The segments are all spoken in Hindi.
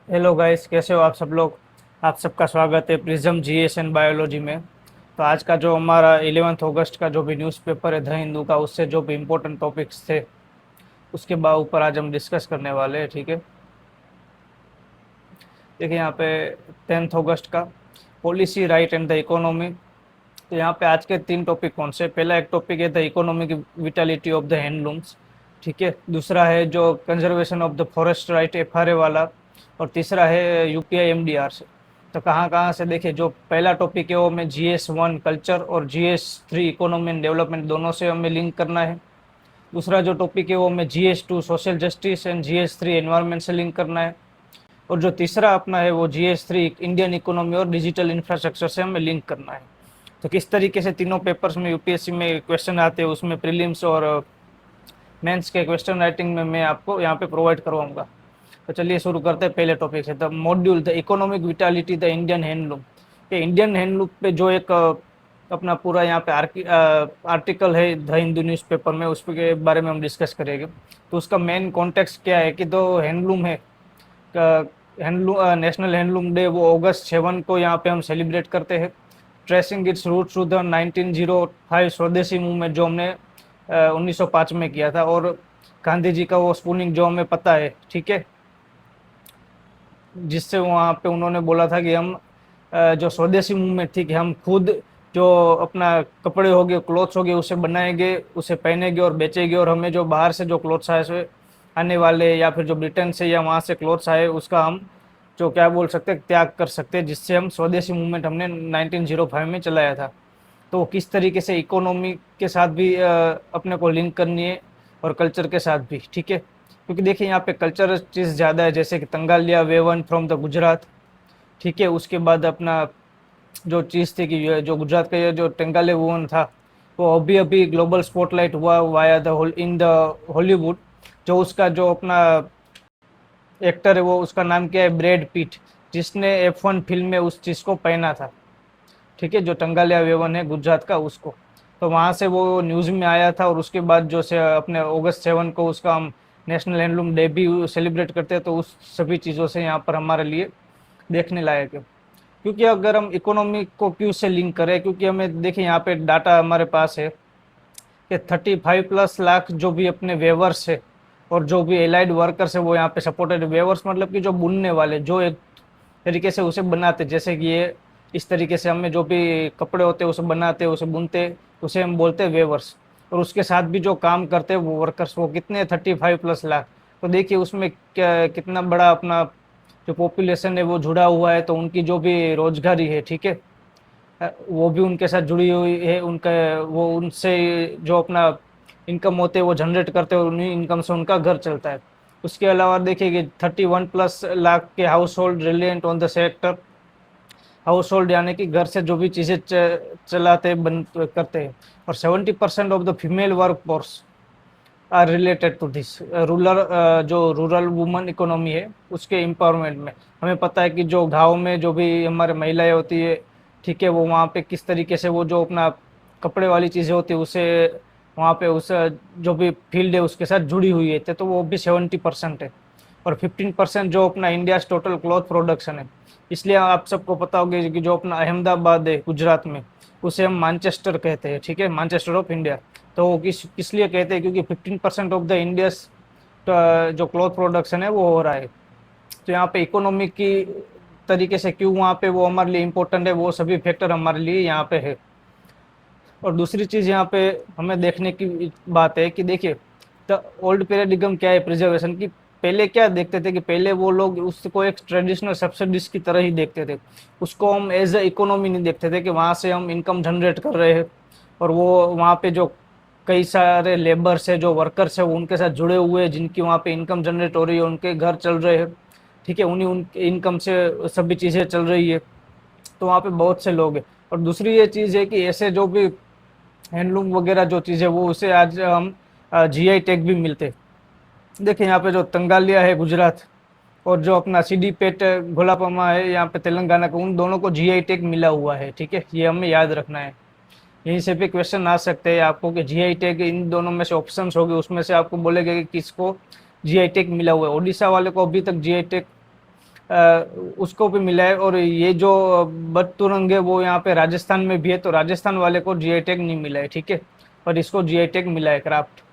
हेलो गाइस, कैसे हो आप सब लोग। आप सबका स्वागत है प्रिज्म जीएस एंड बायोलॉजी में। तो आज का जो हमारा 11 अगस्त का जो भी न्यूज़पेपर है द हिंदू का, उससे जो भी इम्पोर्टेंट टॉपिक्स थे उसके ऊपर आज हम डिस्कस करने वाले हैं। ठीक है, देखिए यहाँ पे 10 अगस्त का policy right and the economy. तो यहाँ पे आज के 3 टॉपिक कौन से, पहला एक टॉपिक है the economic vitality of the handlooms. ठीक है, दूसरा है जो conservation of the forest right FRA वाला, और तीसरा है यूपीआई एमडीआर से। तो कहाँ कहाँ से देखिए, जो पहला टॉपिक है वो हमें GS1 कल्चर और GS3 इकोनॉमी एंड डेवलपमेंट दोनों से हमें लिंक करना है। दूसरा जो टॉपिक है वो हमें GS2 social justice and GS3 environment से लिंक करना है। और जो तीसरा अपना है वो GS3 इंडियन इकोनॉमी और डिजिटल इंफ्रास्ट्रक्चर से हमें लिंक करना है। तो किस तरीके से तीनों पेपर्स में यूपीएससी में क्वेश्चन आते हैं, उसमें प्रीलिम्स और मेंस के क्वेश्चन राइटिंग में मैं आपको यहाँ पे प्रोवाइड करवाऊंगा। तो चलिए शुरू करते हैं पहले टॉपिक से, the module the economic vitality the Indian handloom. ये इंडियन हैंडलूम पे जो एक अपना पूरा यहाँ पे आर्टिकल है द हिंदू न्यूज़पेपर में, उस के बारे में हम डिस्कस करेंगे। तो उसका मेन कॉन्टेक्स्ट क्या है कि जो हैंडलूम है, हैंडलूम नेशनल हैंडलूम डे वो अगस्त 7 को यहाँ पे हम सेलिब्रेट करते हैं। Tracing its root through the 1905 swadeshi movement जो हमने 1905 में किया था, और गांधी जी का वो स्पूनिंग जो हमें पता है। ठीक है, जिससे वहाँ पे उन्होंने बोला था कि हम जो स्वदेशी मूवमेंट थी कि हम खुद जो अपना कपड़े हो गए, क्लोथ्स हो गए, उसे बनाएंगे, उसे पहनेंगे और बेचेंगे, और हमें जो बाहर से जो क्लोथ्स आए आने वाले, या फिर जो ब्रिटेन से या वहाँ से क्लोथ्स आए, उसका हम जो क्या बोल सकते हैं, त्याग कर सकते हैं, जिससे हम स्वदेशी मूवमेंट हमने 1905 में चलाया था। तो किस तरीके से इकोनॉमी के साथ भी अपने को लिंक करनी है, और कल्चर के साथ भी। ठीक है, क्योंकि देखिए यहाँ पे कल्चर चीज़ ज़्यादा है, जैसे कि तंगालिया वेवन फ्रॉम द गुजरात। ठीक है, उसके बाद अपना जो चीज़ थी कि जो गुजरात का ये जो टेंगाले वुवन था, वो अभी अभी ग्लोबल स्पॉटलाइट हुआ via the in the Hollywood. जो उसका जो अपना एक्टर है, वो उसका नाम क्या है, ब्रैड पीट, जिसने F1 फिल्म में उस चीज़ को पहना था। ठीक है, जो टंगालिया वेवन है गुजरात का, उसको। तो वहाँ से वो न्यूज़ में आया था, और उसके बाद जो से अपने अगस्त 7 को उसका हम नेशनल हैंडलूम डे भी सेलिब्रेट करते हैं। तो उस सभी चीज़ों से यहाँ पर हमारे लिए देखने लायक है। क्योंकि अगर हम इकोनॉमी को क्यों से लिंक करें, क्योंकि हमें देखिए यहाँ पे डाटा हमारे पास है कि 35+ लाख जो भी अपने वेवर्स है और जो भी एलाइड वर्कर्स है, वो यहाँ पे सपोर्टेड। वेवर्स मतलब कि जो बुनने वाले, जो एक तरीके से उसे बनाते, जैसे कि ये इस तरीके से हमें जो भी कपड़े होते हैं उसे बनाते, उसे बुनते, उसे हम बोलते हैं वेवर्स। और उसके साथ भी जो काम करते हैं वो वर्कर्स, वो कितने 35+ लाख। तो देखिए उसमें क्या कितना बड़ा अपना जो पॉपुलेशन है वो जुड़ा हुआ है। तो उनकी जो भी रोजगारी है, ठीक है, वो भी उनके साथ जुड़ी हुई है। उनका वो उनसे जो अपना इनकम होते हैं वो जनरेट करते हैं, और उन्हीं इनकम से उनका घर चलता है। उसके अलावा देखिए कि 31+ लाख के household reliant on the sector. Household यानी कि घर से जो भी चीज़ें चलाते बन करते हैं। और 70% of the female work force are related to this rural, जो रूरल वुमन इकोनॉमी है उसके एम्पावरमेंट में। हमें पता है कि जो गाँव में जो भी हमारे महिलाएं होती है, ठीक है, वो वहाँ पे किस तरीके से वो जो अपना कपड़े वाली चीज़ें होती है उसे वहाँ पे उस जो भी फील्ड है उसके साथ जुड़ी हुई है। तो वो भी 70% है। और 15% जो अपना इंडिया टोटल क्लॉथ प्रोडक्शन है। इसलिए आप सबको पता होगा कि जो अपना अहमदाबाद है गुजरात में, उसे हम मानचेस्टर कहते हैं। ठीक है, मानचेस्टर ऑफ इंडिया। तो वो किस लिए कहते हैं, क्योंकि 15% ऑफ द इंडिया जो क्लॉथ प्रोडक्शन है वो हो रहा है। तो यहाँ पे इकोनॉमिक की तरीके से क्यों वहाँ पे वो हमारे लिए इम्पोर्टेंट है, वो सभी फैक्टर हमारे लिए यहाँ पे है। और दूसरी चीज़ यहाँ पे हमें देखने की बात है कि देखिए द ओल्ड पैराडिगम क्या है प्रिजर्वेशन की। पहले क्या देखते थे कि पहले वो लोग उसको एक ट्रेडिशनल सब्सिडीज की तरह ही देखते थे। उसको हम एज अ इकोनॉमी नहीं देखते थे कि वहाँ से हम इनकम जनरेट कर रहे हैं, और वो वहाँ पे जो कई सारे लेबर्स है, जो वर्कर्स है, वो उनके साथ जुड़े हुए हैं, जिनकी वहाँ पे इनकम जनरेट हो रही है, उनके घर चल रहे हैं। ठीक है, उन्हीं उनके इनकम से सभी चीज़ें चल रही है। तो वहाँ पे बहुत से लोग हैं। और दूसरी ये चीज़ है कि ऐसे जो भी हैंडलूम वगैरह जो चीज़ है वो उसे आज हम जीआई टैग भी मिलते। देखिए यहाँ पे जो तंगालिया है गुजरात, और जो अपना सिडीपेट गोलापमा है यहाँ पे तेलंगाना का, उन दोनों को जीआई टैग मिला हुआ है। ठीक है, ये हमें याद रखना है। यहीं से भी क्वेश्चन आ सकते हैं आपको कि जीआई टैग इन दोनों में से ऑप्शंस होंगे, उसमें से आपको बोलेगा कि किसको जीआई टैग मिला हुआ है। ओडिशा वाले को अभी तक जीआई टैग उसको भी मिला है। और ये जो बदतुरंग है वो यहाँ पे राजस्थान में भी है, तो राजस्थान वाले को जीआई टैग नहीं मिला है, ठीक है, पर इसको जीआई टैग मिला है क्राफ्ट।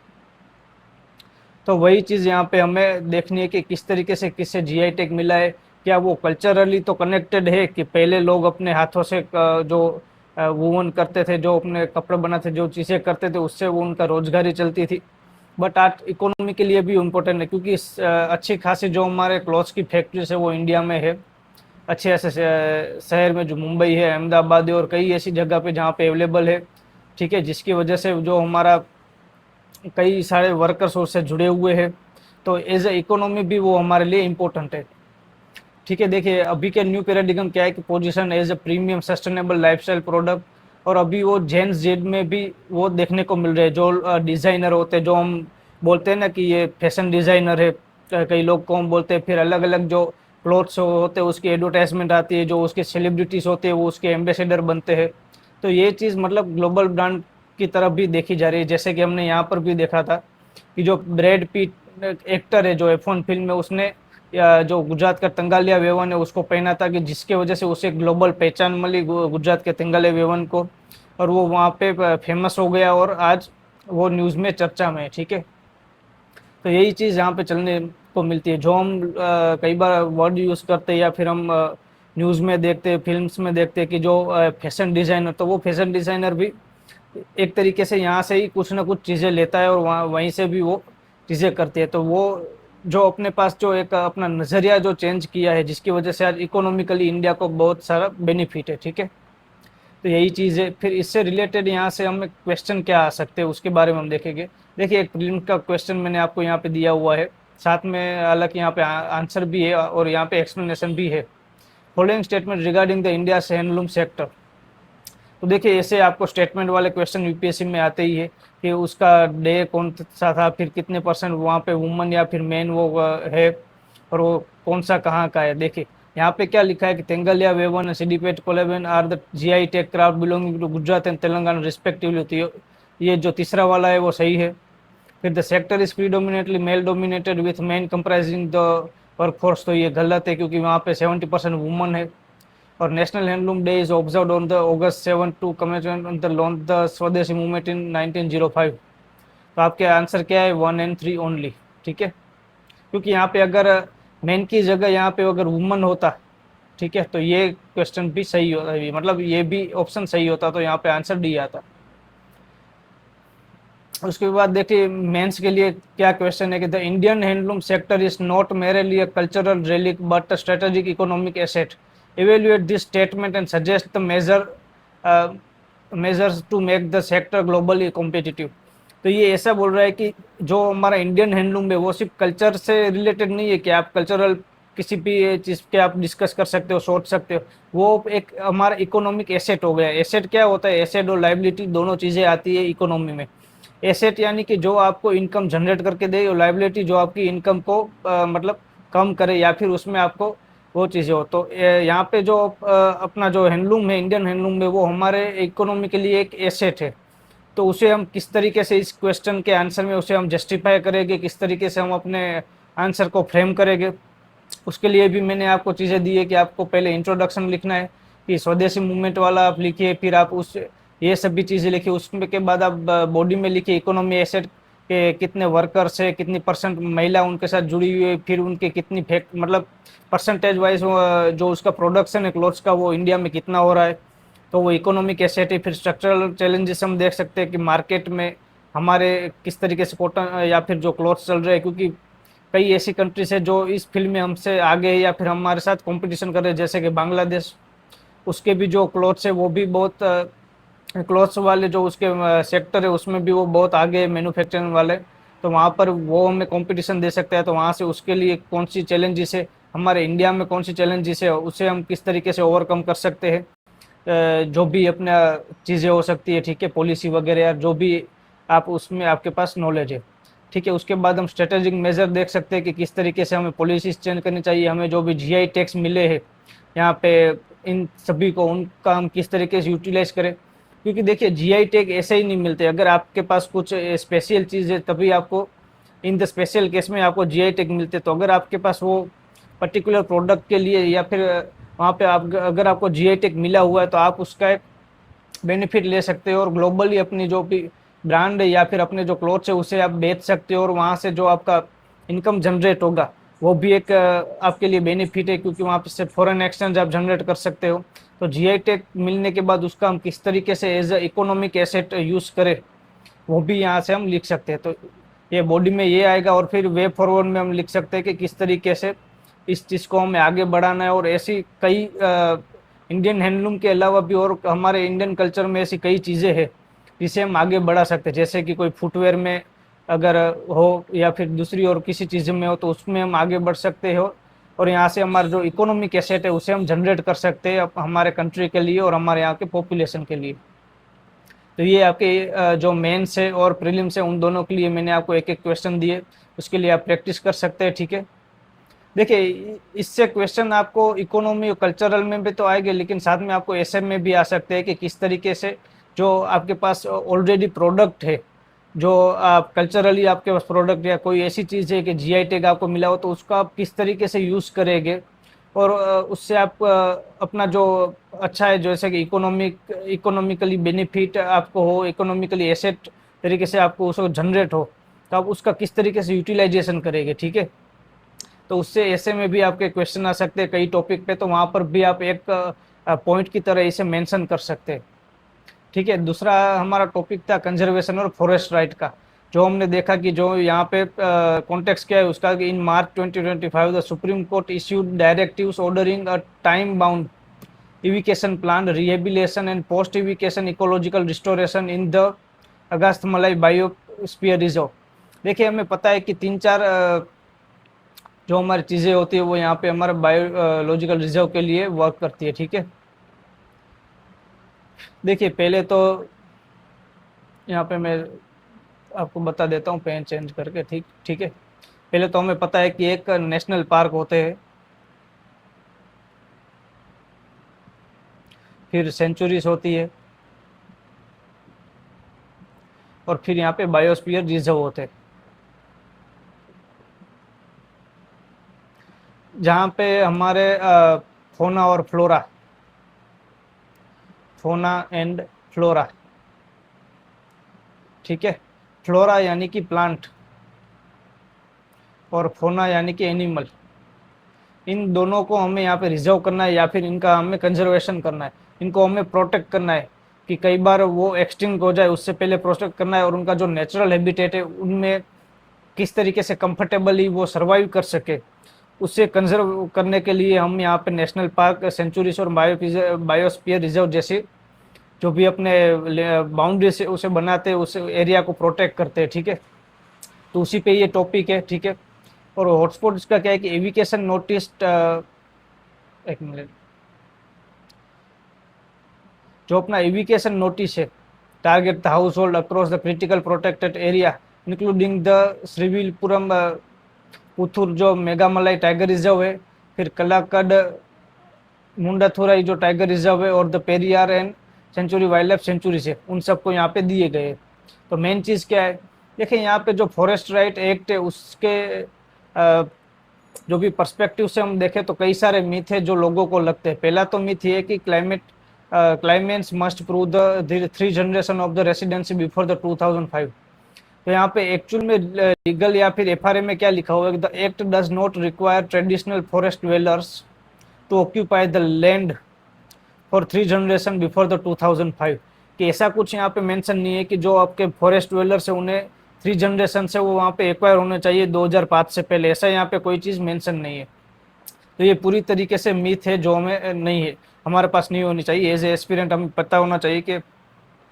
तो वही चीज़ यहाँ पे हमें देखनी है कि किस तरीके से किससे जीआई टैग मिला है। क्या वो कल्चरली तो कनेक्टेड है कि पहले लोग अपने हाथों से जो वूवन करते थे, जो अपने कपड़े बनाते थे, जो चीज़ें करते थे, उससे वो उनका रोजगारी चलती थी। बट आज इकोनॉमी के लिए भी इम्पोर्टेंट है, क्योंकि अच्छी खासी जो हमारे क्लॉथ्स की फैक्ट्रीज है वो इंडिया में है, अच्छे ऐसे शहर में, जो मुंबई है, अहमदाबाद है, और कई ऐसी जगह पे जहाँ पे अवेलेबल है, ठीक है, जिसकी वजह से जो हमारा कई सारे वर्कर्स उससे जुड़े हुए हैं। तो एज ए इकोनॉमी भी वो हमारे लिए इम्पोर्टेंट है, ठीक है। देखिए अभी के न्यू पैराडिगम क्या है कि position as a premium sustainable lifestyle product, और अभी वो जेन जेड में भी वो देखने को मिल रहे हैं, जो डिज़ाइनर होते हैं, जो हम बोलते हैं ना कि ये फैशन डिज़ाइनर है, कई लोग को हम बोलते हैं, फिर अलग अलग जो क्लोथ्स होते हैं उसकी एडवर्टाइजमेंट आती है, जो उसके सेलिब्रिटीज़ होते हैं वो उसके एम्बेसडर बनते हैं। तो ये चीज़ मतलब ग्लोबल ब्रांड की तरफ भी देखी जा रही है, जैसे कि हमने यहाँ पर भी देखा था कि जो ब्रैड पीट एक्टर है, जो F1 फिल्म में उसने या जो गुजरात का तंगालिया वेवन है उसको पहना था, कि जिसके वजह से उसे ग्लोबल पहचान मिली गुजरात के तंगालिया वेवन को, और वो वहाँ पे फेमस हो गया और आज वो न्यूज़ में चर्चा में है, ठीक है। तो यही चीज़ यहाँ पे चलने को मिलती है, जो हम कई बार वर्ड यूज़ करते हैं या फिर हम न्यूज़ में देखते हैं, फिल्म्स में देखते हैं कि जो फैशन डिज़ाइनर, तो वो फैशन डिज़ाइनर भी एक तरीके से यहाँ से ही कुछ ना कुछ चीज़ें लेता है और वहाँ वहीं से भी वो चीज़ें करती है। तो वो जो अपने पास जो एक अपना नज़रिया जो चेंज किया है, जिसकी वजह से आज इकोनॉमिकली इंडिया को बहुत सारा बेनिफिट है, ठीक है। तो यही चीज़ है। फिर इससे रिलेटेड यहाँ से हमें क्वेश्चन क्या आ सकते हैं उसके बारे में हम देखेंगे। देखिए एक प्रीलिम का क्वेश्चन मैंने आपको यहाँ पे दिया हुआ है, साथ में हालांकि यहाँ पे आंसर भी है और यहाँ पे एक्सप्लेनेशन भी है। Following statement regarding the India handloom sector. तो देखिए ऐसे आपको स्टेटमेंट वाले क्वेश्चन यूपीएससी में आते ही है कि उसका डे कौन सा था, फिर कितने परसेंट वहाँ पे वुमन या फिर मैन वो है, और वो कौन सा कहाँ का है। देखिए यहाँ पे क्या लिखा है कि तेंगलिया वेवन एंड सिडिपेट कोलेबन are the GI tag craft belonging to Gujarat and Telangana respectively. तो ये जो तीसरा वाला है वो सही है। फिर the sector is predominantly male dominated with man comprising the workforce. तो ये गलत है, क्योंकि वहाँ पे 70% वुमन है। और National Handloom Day is observed on the August 7 to commemorate on the launch the swadeshi movement in 1905। तो आपके आंसर क्या है, 1 and 3 ओनली, ठीक है। क्योंकि यहाँ पे अगर मैन की जगह यहाँ पे अगर वुमन होता, ठीक है, तो ये क्वेश्चन भी सही होता, मतलब ये भी ऑप्शन सही होता, तो यहाँ पे आंसर डी आता। उसके बाद देखिए मेंस के लिए क्या क्वेश्चन है कि the Indian handloom sector is not merely a cultural relic but a strategic economic asset. Evaluate this statement and suggest the measures to make the sector globally competitive. तो ये ऐसा बोल रहा है कि जो हमारा इंडियन हैंडलूम है वो सिर्फ कल्चर से रिलेटेड नहीं है कि आप कल्चरल किसी भी चीज़ के आप डिस्कस कर सकते हो, सोच सकते हो। वो एक हमारा इकोनॉमिक एसेट हो गया। एसेट क्या होता है, एसेट और लाइबिलिटी दोनों चीज़ें आती है इकोनॉमी में। एसेट यानी कि जो आपको इनकम जनरेट करके दे, और लाइबिलिटी जो आपकी इनकम को मतलब कम करे या फिर उसमें आपको वो चीज़ें हो। तो यहाँ पे जो अपना जो हैंडलूम है, इंडियन हैंडलूम है, वो हमारे इकोनॉमी के लिए एक एसेट है। तो उसे हम किस तरीके से इस क्वेश्चन के आंसर में उसे हम जस्टिफाई करेंगे, किस तरीके से हम अपने आंसर को फ्रेम करेंगे, उसके लिए भी मैंने आपको चीज़ें दी है कि आपको पहले इंट्रोडक्शन लिखना है कि स्वदेशी मूवमेंट वाला आप लिखिए, फिर आप उस ये सभी चीज़ें लिखिए। उसमें के बाद आप बॉडी में लिखिए इकोनॉमी एसेट के कितने वर्कर्स है, कितनी परसेंट महिला उनके साथ जुड़ी हुई है, फिर उनके कितनी फैक्ट मतलब परसेंटेज वाइज जो उसका प्रोडक्शन है क्लोथ्स का वो इंडिया में कितना हो रहा है, तो वो इकोनॉमिक एसेट है। फिर स्ट्रक्चरल चैलेंजेस हम देख सकते हैं कि मार्केट में हमारे किस तरीके से कॉटन या फिर जो क्लोथ्स चल रहे हैं, क्योंकि कई ऐसी कंट्रीज है जो इस फील्ड में हमसे आगे है या फिर हमारे साथ कंपटीशन कर रहे हैं, जैसे कि बांग्लादेश। उसके भी जो क्लोथ्स है वो भी बहुत क्लोथ्स वाले जो उसके सेक्टर है उसमें भी वो बहुत आगे मैन्युफैक्चरिंग वाले। तो वहाँ पर वो हमें कंपटीशन दे सकता है। तो वहाँ से उसके लिए कौन सी चैलेंजेस है, हमारे इंडिया में कौन सी चैलेंजेस है, उसे हम किस तरीके से ओवरकम कर सकते हैं, जो भी अपना चीज़ें हो सकती है, ठीक है, पॉलिसी वगैरह या जो भी आप उसमें आपके पास नॉलेज है, ठीक है। उसके बाद हम स्ट्रेटेजिक मेजर देख सकते हैं कि किस तरीके से हमें पॉलिसीज चेंज करनी चाहिए, हमें जो भी जीआई टैक्स मिले हैं यहाँ पे इन सभी को उनका हम किस तरीके से यूटिलाइज करें। क्योंकि देखिए जीआई टैग ऐसे ही नहीं मिलते, अगर आपके पास कुछ स्पेशल चीज़ है तभी आपको इन द स्पेशल केस में आपको जीआई टैग मिलते। तो अगर आपके पास वो पर्टिकुलर प्रोडक्ट के लिए, या फिर वहाँ पे आप अगर आपको जीआई टैग मिला हुआ है तो आप उसका एक बेनिफिट ले सकते हो और ग्लोबली अपनी जो भी ब्रांड है या फिर अपने जो क्लोथ्स है उसे आप बेच सकते हो, और वहाँ से जो आपका इनकम जनरेट होगा वो भी एक आपके लिए बेनिफिट है, क्योंकि वहाँ पे से फॉरेन एक्सचेंज आप जनरेट कर सकते हो। तो जीआई टैग मिलने के बाद उसका हम किस तरीके से as a economic asset use करें वो भी यहाँ से हम लिख सकते हैं। तो ये बॉडी में ये आएगा, और फिर वे फॉरवर्ड में हम लिख सकते हैं कि किस तरीके से इस चीज़ को हमें आगे बढ़ाना है। और ऐसी कई इंडियन हैंडलूम के अलावा भी और हमारे इंडियन कल्चर में ऐसी कई चीज़ें हैं जिसे हम आगे बढ़ा सकते हैं, जैसे कि कोई फुटवेयर में अगर हो या फिर दूसरी और किसी चीज़ में हो तो उसमें हम आगे बढ़ सकते हो, और यहाँ से हमारा जो इकोनॉमिक एसेट है उसे हम जनरेट कर सकते हैं हमारे कंट्री के लिए और हमारे यहाँ के पॉपुलेशन के लिए। तो ये आपके जो मेंस है और प्रीलिम्स है उन दोनों के लिए मैंने आपको एक एक क्वेश्चन दिए, उसके लिए आप प्रैक्टिस कर सकते हैं, ठीक है। देखिए इससे क्वेश्चन आपको इकोनॉमी और कल्चरल में भी तो आएंगे, लेकिन साथ में आपको ऐसे में भी आ सकते हैं कि किस तरीके से जो आपके पास ऑलरेडी प्रोडक्ट है, जो आप कल्चरली आपके पास प्रोडक्ट या कोई ऐसी चीज़ है कि जीआई टैग आपको मिला हो, तो उसका आप किस तरीके से यूज़ करेंगे और उससे आप अपना जो अच्छा है जैसे कि इकोनॉमिकली बेनिफिट आपको हो, इकोनॉमिकली एसेट तरीके से आपको उसको जनरेट हो, तो आप उसका किस तरीके से यूटिलाइजेशन करेंगे, ठीक है। तो उससे ऐसे में भी आपके क्वेश्चन आ सकते हैं कई टॉपिक पे, तो वहाँ पर भी आप एक पॉइंट की तरह इसे मेंशन कर सकते हैं, ठीक है। दूसरा हमारा टॉपिक था कंजर्वेशन और फॉरेस्ट राइट का, जो हमने देखा कि जो यहाँ पे कॉन्टेक्स्ट क्या है उसका कि in March 2025 the supreme court issued directives ordering a time bound eviction plan rehabilitation and post eviction ecological restoration in the Agasthyamalai biosphere reserve. देखिए हमें पता है कि 3-4 जो हमारी चीज़ें होती है वो यहाँ पे हमारे बायोलॉजिकल रिजर्व के लिए वर्क करती है, ठीक है। देखिए पहले तो यहाँ पे मैं आपको बता देता हूँ पेन चेंज करके, ठीक ठीक है। पहले तो हमें पता है कि एक नेशनल पार्क होते हैं, फिर सेंचुरीज होती है, और फिर यहाँ पे बायोस्फीयर रिजर्व होते हैं, जहाँ पे हमारे फोना और फ्लोरा, फोना एंड फ्लोरा, ठीक है। फ्लोरा यानी कि प्लांट और फोना यानी कि एनिमल, इन दोनों को हमें यहाँ पे रिजर्व करना है या फिर इनका हमें कंजर्वेशन करना है, इनको हमें प्रोटेक्ट करना है कि कई बार वो एक्सटिंक्ट हो जाए उससे पहले प्रोटेक्ट करना है, और उनका जो नेचुरल हैबिटेट है उनमें किस तरीके से कंफर्टेबली वो सर्वाइव कर सके, उससे कंजर्व करने के लिए हम यहाँ पे नेशनल पार्क, सेंचुरीज और बायोस्फीयर रिजर्व जैसे जो भी अपने बाउंड्री से उसे बनाते हैं, उस एरिया को प्रोटेक्ट करते हैं, ठीक है। तो उसी पे ये टॉपिक है, ठीक है। और हॉटस्पॉट इसका क्या है कि एविकेशन नोटिस, एक मिनट, जो अपना एविकेशन नोटिस है target the household across the critical protected area including the Srivilliputhur जो मेघामलाई टाइगर रिजर्व है, फिर कलाकड मुंडाथुराई जो टाइगर रिजर्व है, और the Periyar and sanctuary wildlife sanctuary है, उन सबको यहाँ पे दिए गए। तो मेन चीज़ क्या है, देखिए यहाँ पे जो फॉरेस्ट राइट एक्ट है उसके जो भी पर्सपेक्टिव से हम देखें तो कई सारे मिथ है जो लोगों को लगते हैं। पहला तो मिथ ये है कि climates must prove the 3 generation of the residency before the 2005। तो यहाँ पे एक्चुअल में लीगल या फिर एफआरए में क्या लिखा हुआ है, the act does not require traditional forest dwellers to occupy the land for 3 generation before the 2005, कि ऐसा कुछ यहाँ पे मेंशन नहीं है कि जो आपके फॉरेस्ट ड्वेलर्स है उन्हें 3 जनरेशन से वो वहाँ पे एक्वायर होने चाहिए 2005 से पहले, ऐसा यहाँ पे कोई चीज़ मेंशन नहीं है। तो ये पूरी तरीके से मिथ है जो हमें नहीं है, हमारे पास नहीं होनी चाहिए। एज ए एस्पिरेंट हमें पता होना चाहिए कि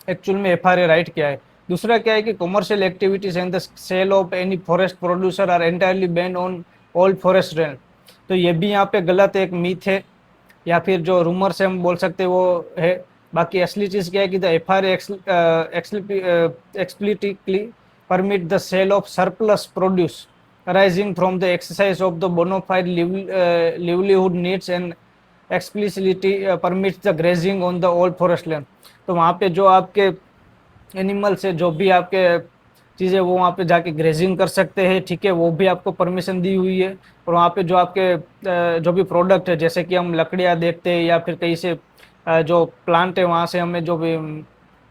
एक्चुअल में एफआरए राइट क्या है। दूसरा क्या है कि commercial activities and the sale of any forest producer are entirely ban on all forest land. तो ये भी यहाँ पे गलत एक मिथ है, या फिर जो रूमर से हम बोल सकते हैं वो है। बाकी असली चीज़ क्या है कि the FRA explicitly permit the sale of surplus produce arising from the exercise of the bona fide livelihood needs and explicitly permits the grazing on the all forest land। तो वहाँ पे जो आपके एनिमल्स है, जो भी आपके चीज़ें वो वहाँ पे जाके ग्रेजिंग कर सकते हैं, ठीक है, वो भी आपको परमिशन दी हुई है। और वहाँ पे जो आपके जो भी प्रोडक्ट है, जैसे कि हम लकड़ियाँ देखते हैं या फिर कहीं से जो प्लांट है वहाँ से हमें जो भी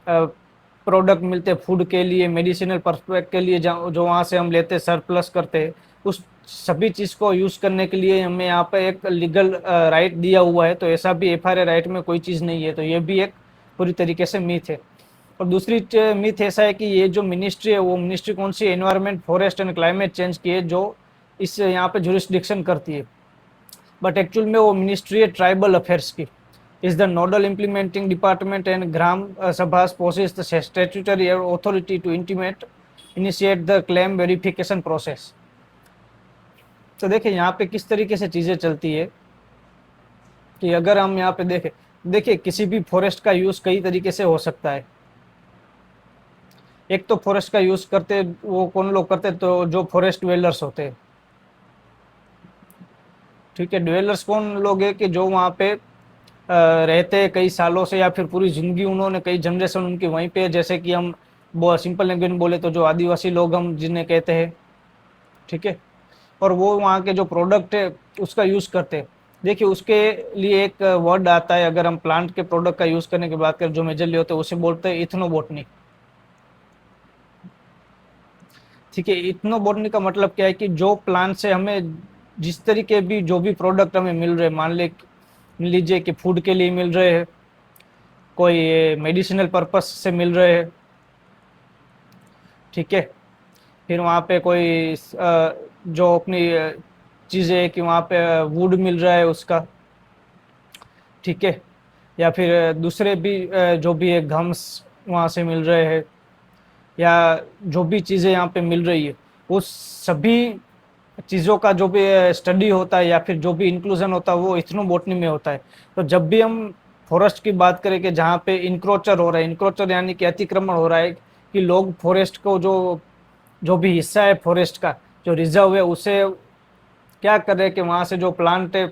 प्रोडक्ट मिलते हैं फूड के लिए, मेडिसिनल पर्सपेक्ट के लिए, जो वहाँ से हम लेते हैं, सरप्लस करते हैं, उस सभी चीज़ को यूज़ करने के लिए हमें यहाँ पे एक लीगल राइट दिया हुआ है। तो ऐसा भी एफआरए राइट में कोई चीज़ नहीं है, तो ये भी एक पूरी तरीके से मिथ है। और दूसरी मिथ ऐसा है कि ये जो मिनिस्ट्री है वो मिनिस्ट्री कौन सी, environment, forest and climate change की है, जो इस यहाँ पे जुरिस्डिक्शन करती है। बट एक्चुअल में वो मिनिस्ट्री है ट्राइबल अफेयर्स की, is the nodal implementing department and Gram Sabhas possess the statutory authority to initiate the claim verification process। तो देखिए यहाँ पे किस तरीके से चीज़ें चलती है कि अगर हम यहाँ पे देखें, देखिए किसी भी फॉरेस्ट का यूज़ कई तरीके से हो सकता है। एक तो फॉरेस्ट का यूज़ करते वो कौन लोग करते, तो जो फॉरेस्ट ड्वेलर्स होते हैं, ठीक है। ड्वेलर्स कौन लोग हैं कि जो वहाँ पे रहते हैं कई सालों से, या फिर पूरी ज़िंदगी उन्होंने, कई जनरेशन उनकी वहीं पे, जैसे कि हम सिंपल लैंग्वेज में बोले तो जो आदिवासी लोग हम जिन्हें कहते हैं, ठीक है। और वो वहाँ के जो प्रोडक्ट है उसका यूज़ करते हैं। देखिए उसके लिए एक वर्ड आता है, अगर हम प्लांट के प्रोडक्ट का यूज़ करने की बात करें जो मेजरली होते हैं, उसे बोलते हैं इथनोबोटनी, ठीक है। इथनोबोटनी का मतलब क्या है कि जो प्लांट से हमें जिस तरीके भी जो भी प्रोडक्ट हमें मिल रहे हैं, मान लीजिए कि फूड के लिए मिल रहे हैं, कोई मेडिसिनल पर्पस से मिल रहे हैं, ठीक है। फिर वहाँ पे कोई जो अपनी चीज़ें है कि वहाँ पे वुड मिल रहा है उसका, ठीक है। या फिर दूसरे भी जो भी है घम्स वहाँ से मिल रहे हैं, या जो भी चीज़ें यहाँ पे मिल रही है, उस सभी चीज़ों का जो भी स्टडी होता है या फिर जो भी इंक्लूजन होता है वो इथनोबोटनी में होता है। तो जब भी हम फॉरेस्ट की बात करें कि जहाँ पे इंक्रोचर हो रहा है, इंक्रोचर यानी कि अतिक्रमण हो रहा है, कि लोग फॉरेस्ट को जो जो भी हिस्सा है फॉरेस्ट का जो रिजर्व है उसे क्या कर रहे हैं कि वहाँ से जो प्लांट है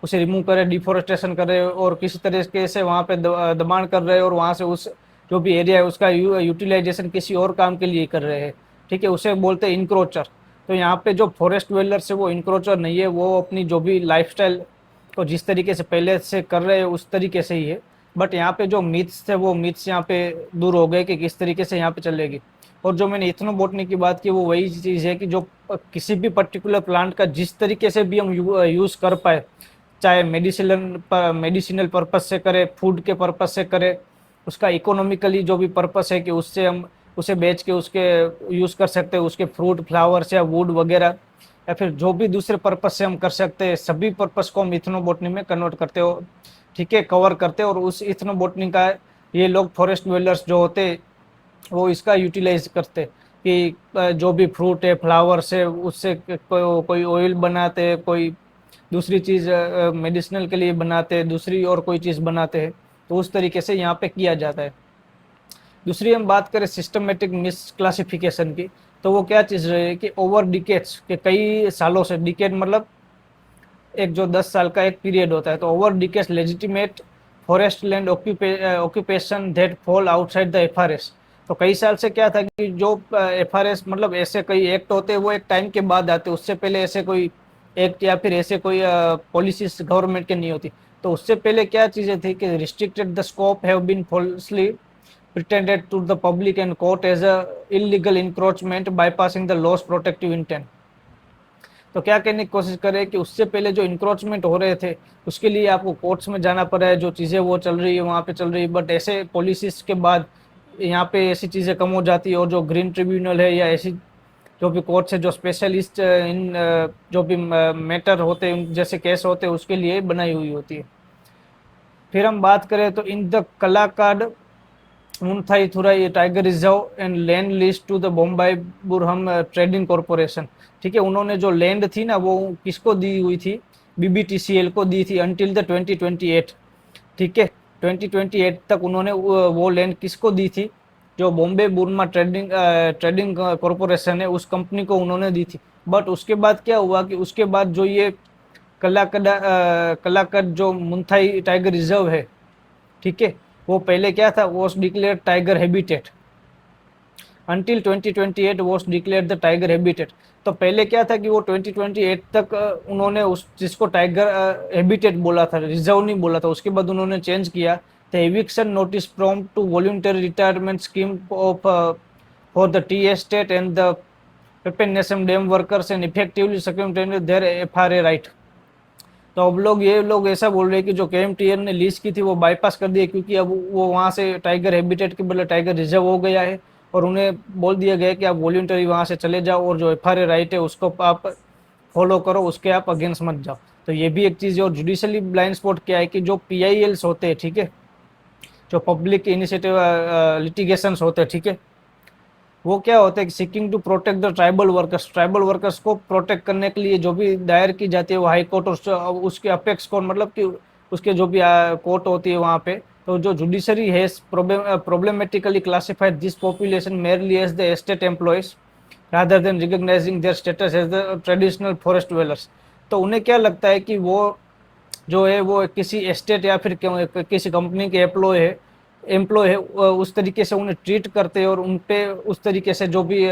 उसे रिमूव करे, डिफोरेस्टेशन करे, और किसी तरीके से वहाँ पे दबाण कर रहे हैं, और वहाँ से उस जो भी एरिया है उसका यूटिलाइजेशन किसी और काम के लिए कर रहे हैं, ठीक है। उसे बोलते हैं इंक्रोचर। तो यहाँ पे जो फॉरेस्ट ड्वेलर्स है वो इंक्रोचर नहीं है, वो अपनी जो भी लाइफस्टाइल को जिस तरीके से पहले से कर रहे हैं उस तरीके से ही है। बट यहाँ पे जो मिथ्स थे वो मिथ्स यहाँ पे दूर हो गए कि किस तरीके से यहाँ पे चलेगी। और जो मैंने इथनोबोटनी की बात की वो वही चीज़ है कि जो किसी भी पर्टिकुलर प्लांट का जिस तरीके से भी हम यूज़ कर पाए, चाहे मेडिसिनल पर्पज से करे, फूड के पर्पज से करे, उसका इकोनॉमिकली जो भी पर्पस है कि उससे हम उसे बेच के उसके यूज़ कर सकते हैं, उसके फ्रूट फ्लावर्स या वुड वगैरह, या फिर जो भी दूसरे पर्पज से हम कर सकते हैं, सभी पर्पस को हम इथनोबोटनी में कन्वर्ट करते हो, ठीक है, कवर करते हैं। और उस इथनोबोटनी का ये लोग फॉरेस्ट ड्वेलर्स जो होते वो इसका यूटिलाइज करते कि जो भी फ्रूट है फ्लावर्स है उससे कोई ऑयल बनाते हैं, कोई दूसरी चीज़ मेडिसिनल के लिए बनाते हैं, दूसरी और कोई चीज़ बनाते हैं। तो उस तरीके से यहाँ पे किया जाता है। दूसरी हम बात करें सिस्टमेटिक मिस क्लासिफिकेशन की, तो वो क्या चीज़ रही है कि ओवर डिकेट्स के कई सालों से, डिकेट मतलब एक जो 10 साल का एक पीरियड होता है, तो over decades legitimate forest land occupation that fall outside the FRS. तो कई साल से क्या था कि जो एफआरएस मतलब ऐसे कई एक्ट होते हैं वो एक टाइम के बाद आते, उससे पहले ऐसे कोई एक्ट या फिर ऐसे कोई पॉलिसीज गवर्नमेंट के नहीं होती। तो उससे पहले क्या चीज़ें थी कि restricted the scope have been falsely pretended to the public and court as a illegal encroachment bypassing the law's protective intent। तो क्या कहने की कोशिश करें कि उससे पहले जो इंक्रोचमेंट हो रहे थे उसके लिए आपको कोर्ट्स में जाना पड़ा है, जो चीज़ें वो चल रही है वहाँ पे चल रही है। बट ऐसे पॉलिसीज के बाद यहाँ पे ऐसी चीज़ें कम हो जाती है, और जो ग्रीन ट्रिब्यूनल है या ऐसी जो भी कोर्ट्स है जो स्पेशलिस्ट इन जो भी मैटर होते हैं जैसे केस होते हैं उसके लिए बनाई हुई होती है। फिर हम बात करें तो in the Kalakad Mundanthurai tiger reserve and land lease to the Bombay Burmah trading corporation, ठीक है। उन्होंने जो लैंड थी ना वो किसको दी हुई थी, बीबीटीसीएल को दी थी अंटिल द 2028, ठीक है। 2028 तक उन्होंने वो लैंड किसको दी थी, जो बॉम्बे बुरमा ट्रेडिंग कॉरपोरेशन है उस कंपनी को उन्होंने दी थी। बट उसके बाद क्या हुआ कि उसके बाद जो ये कलाकड जो मुनथाई टाइगर रिजर्व है, ठीक है, वो पहले क्या था, वो declare tiger habitat. until 2028 was declared the tiger habitat। तो पहले क्या था कि वो 2028 तक उन्होंने उस चीज को टाइगर हैबिटेट बोला था, रिजर्व नहीं बोला था। उसके बाद उन्होंने चेंज किया, the eviction notice prompt to voluntary retirement scheme of for the tea estate and the Papanasam dam workers and effectively circumvented their FRA right. तो अब ये लोग ऐसा बोल रहे हैं कि जो केएमटीएन ने लीज की थी वो बाईपास कर दिया, क्योंकि अब वो वहां से टाइगर हैबिटेट के बदले टाइगर रिजर्व हो गया है, और उन्हें बोल दिया गया है कि आप वॉलंटरी वहां से चले जाओ और जो एफआरए राइट है उसको आप फॉलो करो, उसके आप अगेंस्ट मत जाओ। तो ये भी एक चीज़ है। और जुडिशली ब्लाइंड स्पॉट क्या है कि जो पीआईएल्स होते हैं, ठीक है, जो पब्लिक इनिशिएटिव लिटिगेशंस होते हैं, ठीक है, वो क्या होता है कि seeking to protect the tribal workers को प्रोटेक्ट करने के लिए जो भी दायर की जाती है वो हाई कोर्ट और उसके अपेक्स कोर्ट, मतलब कि उसके जो भी कोर्ट होती है वहाँ पे। तो जो जुडिशरी है problematically classified this population merely as the estate employees rather than recognizing their status as the traditional forest dwellers. तो उन्हें क्या लगता है कि वो जो है वो किसी एस्टेट या फिर किसी कंपनी के एम्प्लॉय है, उस तरीके से उन्हें ट्रीट करते हैं और उन पे उस तरीके से जो भी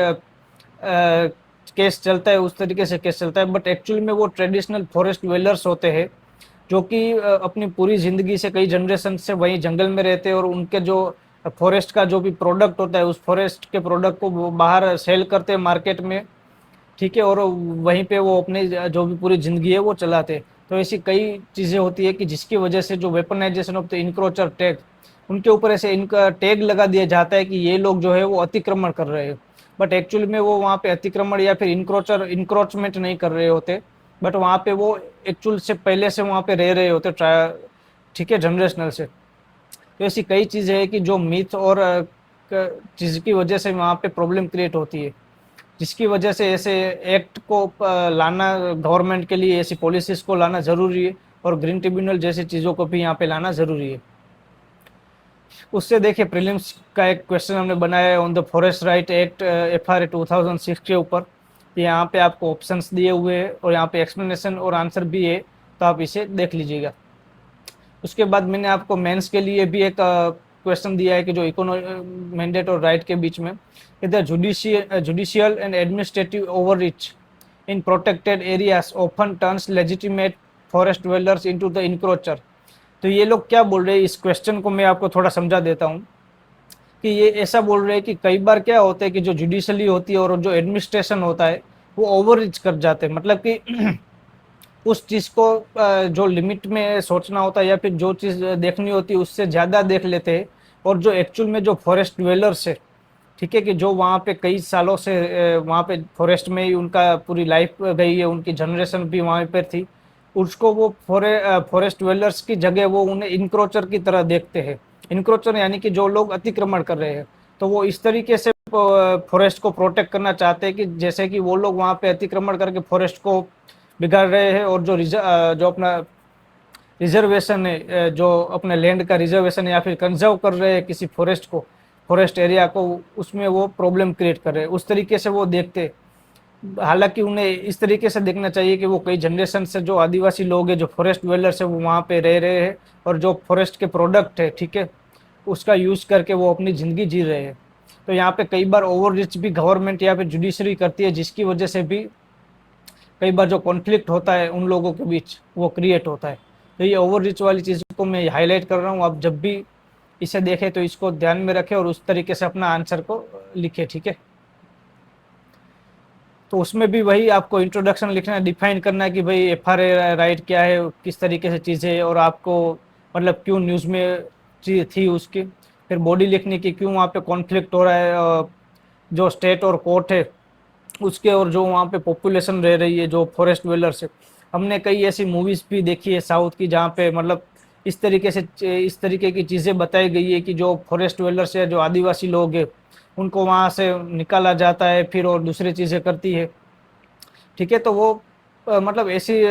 केस चलता है उस तरीके से केस चलता है। बट एक्चुअली में वो ट्रेडिशनल फॉरेस्ट ड्वेलर्स होते हैं, जो कि अपनी पूरी ज़िंदगी से कई जनरेशन से वहीं जंगल में रहते हैं, और उनके जो फॉरेस्ट का जो भी प्रोडक्ट होता है उस फॉरेस्ट के प्रोडक्ट को वो बाहर सेल करते हैं मार्केट में, ठीक है, और वहीं पे वो अपने जो भी पूरी ज़िंदगी है वो चलाते हैं। तो ऐसी कई चीज़ें होती है कि जिसकी वजह से जो वेपनाइजेशन ऑफ द इंक्रोचर टैग, उनके ऊपर ऐसे इनका टैग लगा दिया जाता है कि ये लोग जो है वो अतिक्रमण कर रहे हैं। बट एक्चुअली में वो वहाँ पे अतिक्रमण या फिर इंक्रोचमेंट नहीं कर रहे होते, बट वहाँ पे वो एक्चुअल से पहले से वहाँ पे रह रहे होते, ठीक है, जनरेशनल से। तो ऐसी कई चीज़ें हैं कि जो मिथ और चीज़ की वजह से वहाँ पे प्रॉब्लम क्रिएट होती है, जिसकी वजह से ऐसे एक्ट को लाना, गवर्नमेंट के लिए ऐसी पॉलिसीज को लाना ज़रूरी है, और ग्रीन ट्रिब्यूनल जैसी चीज़ों को भी यहाँ पे लाना ज़रूरी है। उससे देखिए प्रीलिम्स का एक क्वेश्चन हमने बनाया है on the forest right act FRA 2006 के ऊपर। यहाँ पे आपको ऑप्शंस दिए हुए हैं और यहाँ पे एक्सप्लेनेशन और आंसर भी है, तो आप इसे देख लीजिएगा। उसके बाद मैंने आपको मेंस के लिए भी एक क्वेश्चन दिया है कि जो मैंडेट और राइट के बीच में, इधर judicial and administrative overreach in protected areas often turns legitimate forest dwellers into the encroacher. तो ये लोग क्या बोल रहे हैं, इस क्वेश्चन को मैं आपको थोड़ा समझा देता हूँ कि ये ऐसा बोल रहे हैं कि कई बार क्या होता है कि जो जुडिशली होती है और जो एडमिनिस्ट्रेशन होता है वो ओवररीच कर जाते हैं, मतलब कि उस चीज़ को जो लिमिट में सोचना होता है या फिर जो चीज़ देखनी होती है उससे ज़्यादा देख लेते हैं। और जो एक्चुअल में जो फॉरेस्ट ड्वेलर्स है, ठीक है, कि जो वहाँ पे कई सालों से वहाँ पे फॉरेस्ट में ही उनका पूरी लाइफ गई है, उनकी जनरेशन भी वहाँ पर थी, उसको वो फॉरेस्ट ड्वेलर्स की जगह वो उन्हें इनक्रोचर की तरह देखते हैं। इनक्रोचर यानी कि जो लोग अतिक्रमण कर रहे हैं, तो वो इस तरीके से फॉरेस्ट को प्रोटेक्ट करना चाहते हैं कि जैसे कि वो लोग वहाँ पे अतिक्रमण करके फॉरेस्ट को बिगाड़ रहे हैं, और जो अपना रिजर्वेशन है, जो अपने लैंड का रिजर्वेशन है या फिर कंजर्व कर रहे हैं किसी फॉरेस्ट को, फॉरेस्ट एरिया को, उसमें वो प्रॉब्लम क्रिएट कर रहे हैं, उस तरीके से वो देखते। हालांकि उन्हें इस तरीके से देखना चाहिए कि वो कई जनरेशन से जो आदिवासी लोग हैं, जो फॉरेस्ट ड्वेलर्स है, वो वहाँ पे रह रहे हैं और जो फॉरेस्ट के प्रोडक्ट है, ठीक है, उसका यूज़ करके वो अपनी ज़िंदगी जी रहे हैं। तो यहाँ पे कई बार ओवर रिच भी गवर्नमेंट या फिर जुडिशरी करती है, जिसकी वजह से भी कई बार जो कॉन्फ्लिक्ट होता है उन लोगों के बीच वो क्रिएट होता है। तो ये ओवर रिच वाली चीज़ को मैं हाईलाइट कर रहा हूँ, आप जब भी इसे देखें तो इसको ध्यान में रखें और उस तरीके से अपना आंसर को लिखें, ठीक है। तो उसमें भी वही आपको इंट्रोडक्शन लिखना है, डिफाइन करना है कि भाई एफआरए राइट क्या है, किस तरीके से चीज़ है, और आपको मतलब क्यों न्यूज़ में चीज़ थी उसकी। फिर बॉडी लिखने की, क्यों वहाँ पे कॉन्फ्लिक्ट हो रहा है जो स्टेट और कोर्ट है उसके, और जो वहाँ पे पॉपुलेशन रह रही है जो फॉरेस्ट ड्वेलर्स है। हमने कई ऐसी मूवीज़ भी देखी है साउथ की जहाँ पे मतलब इस तरीके की चीज़ें बताई गई है कि जो फॉरेस्ट ड्वेलर्स है, जो आदिवासी लोग हैं, उनको वहाँ से निकाला जाता है फिर और दूसरी चीज़ें करती है, ठीक है। तो वो मतलब ऐसी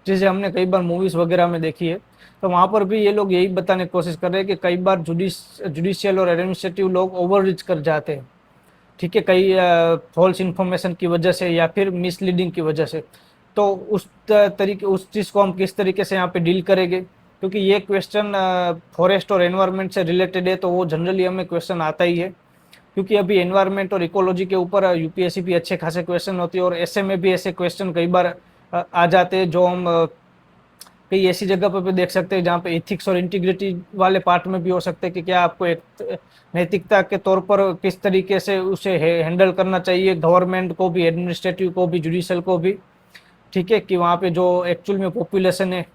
चीज़ें हमने कई बार मूवीज़ वगैरह में देखी है। तो वहाँ पर भी ये लोग यही बताने की कोशिश कर रहे हैं कि कई बार जुडिशियल और एडमिनिस्ट्रेटिव लोग ओवर रीच कर जाते हैं, ठीक है, कई फॉल्स इन्फॉर्मेशन की वजह से या फिर मिसलीडिंग की वजह से। तो उस चीज़ को हम किस तरीके से यहाँ पे डील करेंगे, क्योंकि ये क्वेश्चन फॉरेस्ट और एनवायरनमेंट से रिलेटेड है, तो वो जनरली हमें क्वेश्चन आता ही है। क्योंकि अभी एनवायरनमेंट और इकोलॉजी के ऊपर यूपीएससी भी अच्छे खासे क्वेश्चन होती है, और ऐसे में भी ऐसे क्वेश्चन कई बार आ जाते हैं जो हम कई ऐसी जगह पर भी देख सकते हैं जहाँ पे एथिक्स और इंटीग्रिटी वाले पार्ट में भी हो सकते हैं कि क्या आपको एक नैतिकता के तौर पर किस तरीके से उसे हैंडल करना चाहिए, गवर्नमेंट को भी, एडमिनिस्ट्रेटिव को भी, जुडिशल को भी, ठीक है, कि वहाँ पे जो एक्चुअल में पॉपुलेशन है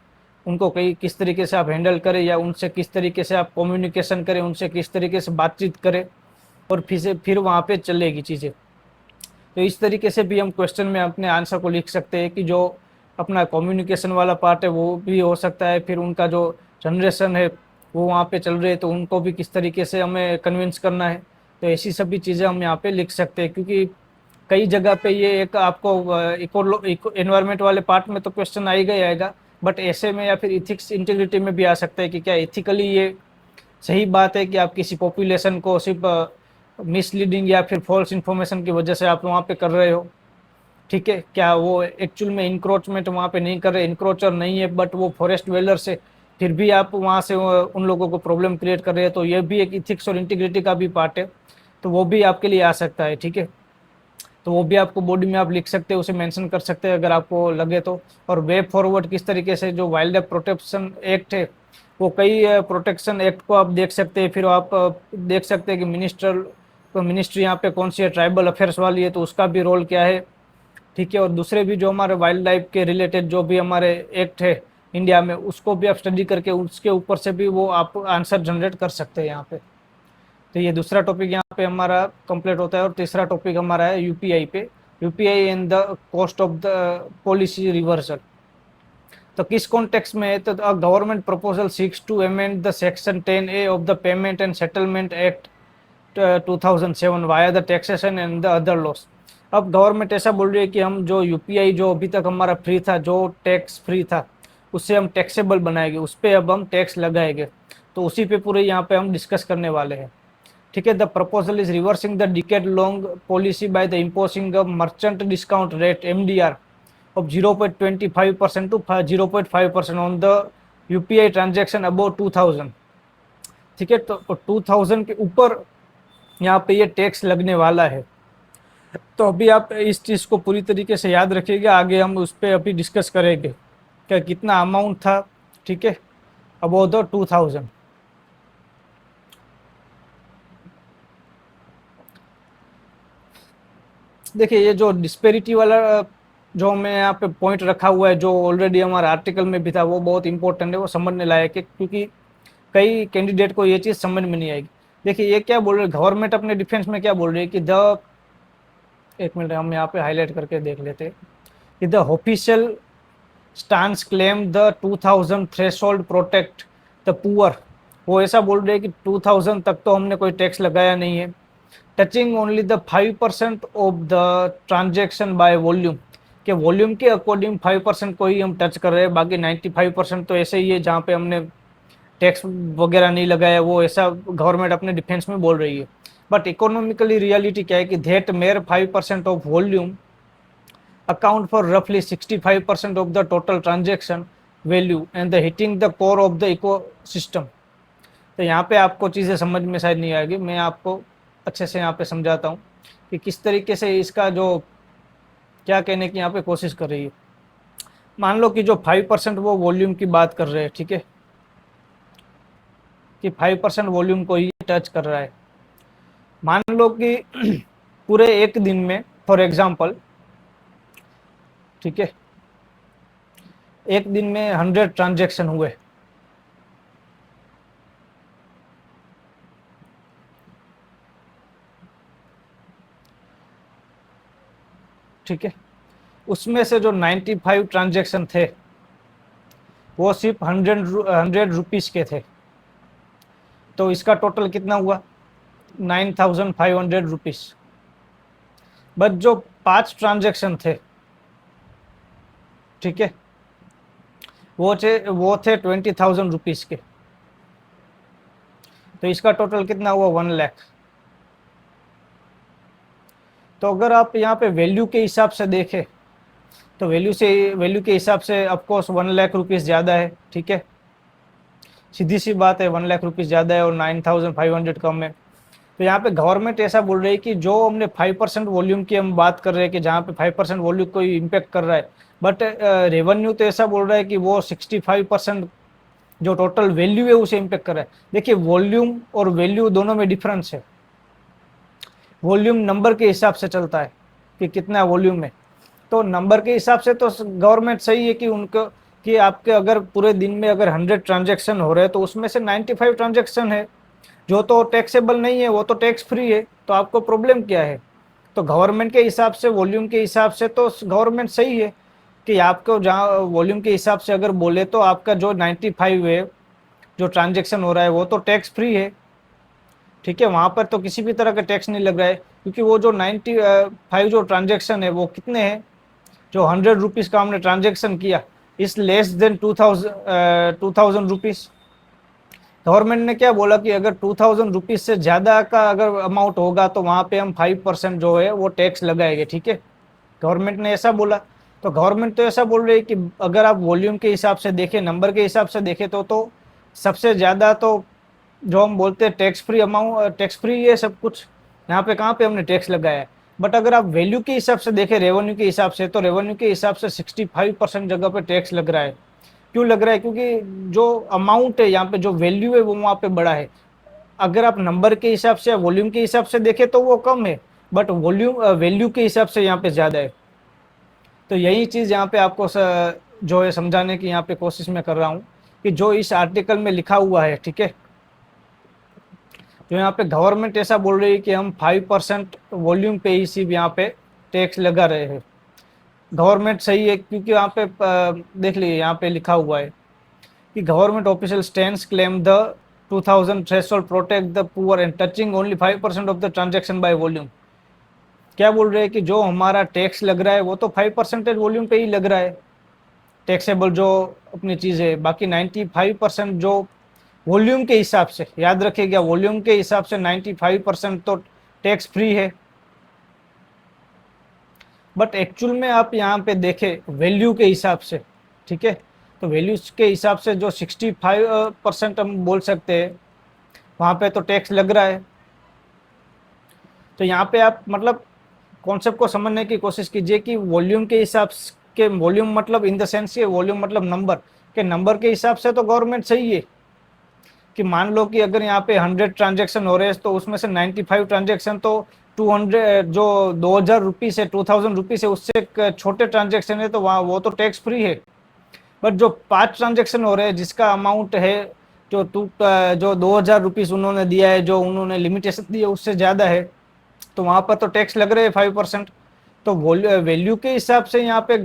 उनको कई किस तरीके से आप हैंडल करें, या उनसे किस तरीके से आप कम्युनिकेशन करें, उनसे किस तरीके से बातचीत करें, और फिर वहाँ पे चलेगी चीज़ें। तो इस तरीके से भी हम क्वेश्चन में अपने आंसर को लिख सकते हैं कि जो अपना कम्युनिकेशन वाला पार्ट है वो भी हो सकता है, फिर उनका जो जनरेशन है वो वहाँ पे चल रही है तो उनको भी किस तरीके से हमें कन्विंस करना है। तो ऐसी सभी चीज़ें हम यहाँ पे लिख सकते हैं, क्योंकि कई जगह पे ये एक आपको एनवायरमेंट वाले पार्ट में तो क्वेश्चन आएगा ही आएगा, बट ऐसे में या फिर इथिक्स इंटीग्रिटी में भी आ सकता है कि क्या एथिकली ये सही बात है कि आप किसी पॉपुलेशन को सिर्फ मिसलीडिंग या फिर फॉल्स इन्फॉर्मेशन की वजह से आप वहाँ पे कर रहे हो, ठीक है, क्या वो एक्चुअल में इंक्रोचमेंट वहाँ पे नहीं कर रहे, इंक्रोचर नहीं है, बट वो फॉरेस्ट वेलर से फिर भी आप वहाँ से उन लोगों को प्रॉब्लम क्रिएट कर रहे हैं, तो ये भी एक इथिक्स और इंटीग्रिटी का भी पार्ट है, तो वो भी आपके लिए आ सकता है, ठीक है। तो वो भी आपको बॉडी में आप लिख सकते हैं, उसे मेंशन कर सकते हैं अगर आपको लगे तो। और वे फॉरवर्ड किस तरीके से जो वाइल्ड लाइफ प्रोटेक्शन एक्ट है वो कई प्रोटेक्शन एक्ट को आप देख सकते हैं, फिर आप देख सकते हैं कि मिनिस्ट्री यहाँ पे कौन सी है, ट्राइबल अफेयर्स वाली है तो उसका भी रोल क्या है, ठीक है। और दूसरे भी जो हमारे वाइल्ड लाइफ के रिलेटेड जो भी हमारे एक्ट है इंडिया में उसको भी आप स्टडी करके उसके ऊपर से भी वो आप आंसर जनरेट कर सकते हैं यहाँ पे। तो ये दूसरा टॉपिक यहाँ पे हमारा कंप्लीट होता है, और तीसरा टॉपिक हमारा है यूपीआई पे, UPI and the cost of the policy reversal. तो किस कॉन्टेक्स्ट में है, तो government proposal seeks to amend the section 10A of the payment and settlement act 2007 via the taxation and the other laws. अब गवर्नमेंट ऐसा बोल रही है कि हम जो यूपीआई जो अभी तक हमारा फ्री था, जो टैक्स फ्री था, उससे हम टैक्सेबल बनाएंगे, उस पर अब हम टैक्स लगाएंगे। तो उसी पे पूरे यहाँ पे हम डिस्कस करने वाले हैं, ठीक है। The proposal is reversing the decade long policy by the imposing a merchant discount rate MDR of 0.25% to 0.5% on the UPI transaction above 2000, ठीक है। तो 2000 के ऊपर यहाँ पे ये टैक्स लगने वाला है। तो अभी आप इस चीज़ को पूरी तरीके से याद रखिएगा, आगे हम उस पर अभी डिस्कस करेंगे क्या कितना अमाउंट था, ठीक है, अबव द 2000। देखिए ये जो डिस्पेरिटी वाला जो मैं यहाँ पे पॉइंट रखा हुआ है, जो ऑलरेडी हमारा आर्टिकल में भी था, वो बहुत इंपॉर्टेंट है, वो समझने लायक है, क्योंकि कई कैंडिडेट को ये चीज़ समझ में नहीं आएगी। देखिए ये क्या बोल रहे हैं गवर्नमेंट अपने डिफेंस में, क्या बोल रही है कि एक मिनट हम यहाँ पे हाईलाइट करके देख लेते हैं कि the official stance claim the 2000 threshold protect the poor. वो ऐसा बोल रहे हैं कि 2000 तक तो हमने कोई टैक्स लगाया नहीं है, touching only the 5% of the transaction by volume, के वॉल्यूम के अकॉर्डिंग 5% को ही हम टच कर रहे हैं, बाकी 95% तो ऐसे ही है जहाँ पे हमने टैक्स वगैरह नहीं लगाया, वो ऐसा गवर्नमेंट अपने डिफेंस में बोल रही है। बट इकोनॉमिकली रियलिटी क्या है कि that mere 5% of volume account for रफली 65% of the total transaction value and the hitting the core of the ecosystem. तो यहाँ पे आपको चीज़ें समझ में शायद नहीं आएगी, मैं आपको अच्छे से यहाँ पे समझाता हूँ कि किस तरीके से इसका जो क्या कहने की यहाँ पे कोशिश कर रही है। मान लो कि जो 5% वो वॉल्यूम की बात कर रहे हैं, ठीक है, कि 5% वॉल्यूम को ही टच कर रहा है। मान लो कि पूरे एक दिन में फॉर एग्जांपल, ठीक है, एक दिन में 100 ट्रांजेक्शन हुए, ठीक है, उसमें से जो 95 ट्रांजेक्शन थे वो सिर्फ 100 रुपीज़ के थे, तो इसका टोटल कितना हुआ 9500 रुपीज़। बट जो 5 ट्रांजेक्शन थे, ठीक है, वो थे 20,000 रुपीज़ के, तो इसका टोटल कितना हुआ 1 लाख। तो अगर आप यहाँ पे वैल्यू के हिसाब से देखें तो वैल्यू के हिसाब से ऑफकोर्स 1 लाख रुपीज़ ज़्यादा है, ठीक है, सीधी सी बात है 1 लाख रुपीज़ ज़्यादा है और 9500 कम है। तो यहाँ पे गवर्नमेंट ऐसा बोल रही है कि जो हमने 5% वॉल्यूम की हम बात कर रहे हैं कि जहाँ पे 5% वॉल्यूम कोई इम्पेक्ट कर रहा है, बट रेवेन्यू तो ऐसा बोल रहा है कि वो 65% जो टोटल वैल्यू है उसे इम्पेक्ट कर रहा है। देखिए वॉल्यूम और वैल्यू दोनों में डिफरेंस है। वॉल्यूम नंबर के हिसाब से चलता है कि कितना वॉल्यूम है, तो नंबर के हिसाब से तो गवर्नमेंट सही है कि उनको कि आपके अगर पूरे दिन में अगर 100 ट्रांजेक्शन हो रहे हैं तो उसमें से 95 ट्रांजेक्शन है जो तो टैक्सेबल नहीं है, वो तो टैक्स फ्री है, तो आपको प्रॉब्लम क्या है। तो गवर्नमेंट के हिसाब से वॉल्यूम के हिसाब से तो गवर्नमेंट सही है कि आपको जहाँ वॉल्यूम के हिसाब से अगर बोले तो आपका जो 95 है जो ट्रांजेक्शन हो रहा है वो तो टैक्स फ्री है। ठीक है, वहाँ पर तो किसी भी तरह का टैक्स नहीं लग रहा है, क्योंकि वो जो 95 जो ट्रांजेक्शन है वो कितने हैं, जो 100 रुपीज़ का हमने ट्रांजेक्शन किया इस लेस देन 2000 रुपीज़। गवर्नमेंट ने क्या बोला कि अगर 2000 रुपीज़ से ज़्यादा का अगर अमाउंट होगा तो वहाँ पे हम 5% जो है वो टैक्स लगाएंगे। ठीक है, गवर्नमेंट ने ऐसा बोला। तो गवर्नमेंट तो ऐसा बोल रही है कि अगर आप वॉल्यूम के हिसाब से देखें, नंबर के हिसाब से देखें तो सबसे ज़्यादा तो जो हम बोलते हैं tax free amount, tax free है सब कुछ, यहाँ पे कहाँ पे हमने टैक्स लगाया है। बट अगर आप वैल्यू के हिसाब से देखें, रेवेन्यू के हिसाब से, तो रेवेन्यू के हिसाब से 65% जगह पे टैक्स लग रहा है। क्यों लग रहा है, क्योंकि जो अमाउंट है यहाँ पे, जो वैल्यू है वो वहाँ पे बड़ा है। अगर आप नंबर के हिसाब से या वॉल्यूम के हिसाब से देखें तो वो कम है, बट वॉल्यूम वैल्यू के हिसाब से यहाँ पे ज़्यादा है। तो यही चीज़ यहाँ पे आपको जो है समझाने की यहाँ पे कोशिश मैं कर रहा हूँ कि जो इस आर्टिकल में लिखा हुआ है, ठीक है, जो यहाँ पे गवर्नमेंट ऐसा बोल रही है कि हम 5% वॉल्यूम पे ही सिर्फ यहाँ पे टैक्स लगा रहे हैं। गवर्नमेंट सही है, क्योंकि यहाँ पे देख लीजिए यहाँ पे लिखा हुआ है कि government official stands claim the 2000 threshold protect the poor and touching only 5% of the transaction by volume. क्या बोल रहे हैं कि जो हमारा टैक्स लग रहा है वो तो 5% वॉल्यूम पे ही लग रहा है, टैक्सेबल जो अपनी चीज़ है, बाकी 95% जो वॉल्यूम के हिसाब से, याद रखिएगा वॉल्यूम के हिसाब से 95% तो टैक्स फ्री है। बट एक्चुअल में आप यहाँ पे देखें वैल्यू के हिसाब से, ठीक है, तो वैल्यूज के हिसाब से जो 65% हम बोल सकते हैं वहाँ पे तो टैक्स लग रहा है। तो यहाँ पे आप मतलब कॉन्सेप्ट को समझने की कोशिश कीजिए कि वॉल्यूम के हिसाब के, वॉल्यूम मतलब इन द सेंस ये वॉल्यूम मतलब नंबर के, नंबर के हिसाब से तो गवर्नमेंट सही है कि मान लो कि अगर यहाँ पे 100 ट्रांजेक्शन हो रहे हैं तो उसमें से 95 ट्रांजेक्शन तो 200 जो 2000 रुपीज़ है, 2000 रुपीज़ है, उससे एक छोटे ट्रांजेक्शन है तो वहाँ वो तो टैक्स फ्री है। बट जो 5 ट्रांजेक्शन हो रहे हैं जिसका अमाउंट है जो 2000 रुपीज़ उन्होंने दिया है, जो उन्होंने लिमिटेशन दी है उससे ज़्यादा है, तो वहाँ पर तो टैक्स लग रहे हैं 5%। तो वैल्यू के हिसाब से यहाँ पे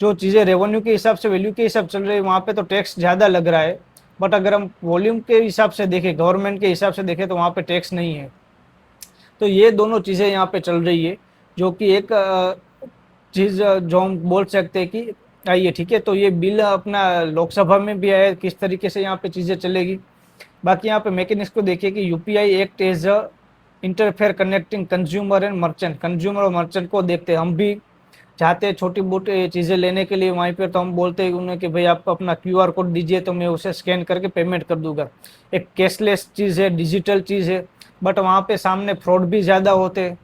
जो चीज़ें रेवेन्यू के हिसाब से वैल्यू के हिसाब चल रही है वहाँ पे तो टैक्स ज़्यादा लग रहा है। बट अगर हम वॉल्यूम के हिसाब से देखें, गवर्नमेंट के हिसाब से देखें तो वहाँ पे टैक्स नहीं है। तो ये दोनों चीज़ें यहाँ पे चल रही है, जो कि एक चीज़ जो हम बोल सकते हैं कि आई है। ठीक है, तो ये बिल अपना लोकसभा में भी आया, किस तरीके से यहाँ पे चीज़ें चलेगी। बाकी यहाँ पे मैकेनिक्स को देखिए कि UPI act as a interface connecting consumer and merchant, consumer और मर्चेंट को देखते हैं। हम भी चाहते हैं छोटी मोटी चीज़ें लेने के लिए वहीं पर, तो हम बोलते हैं उन्हें कि भाई आप अपना क्यूआर कोड दीजिए तो मैं उसे स्कैन करके पेमेंट कर दूंगा। एक कैशलेस चीज़ है, डिजिटल चीज़ है, बट वहाँ पे सामने फ्रॉड भी ज़्यादा होते हैं।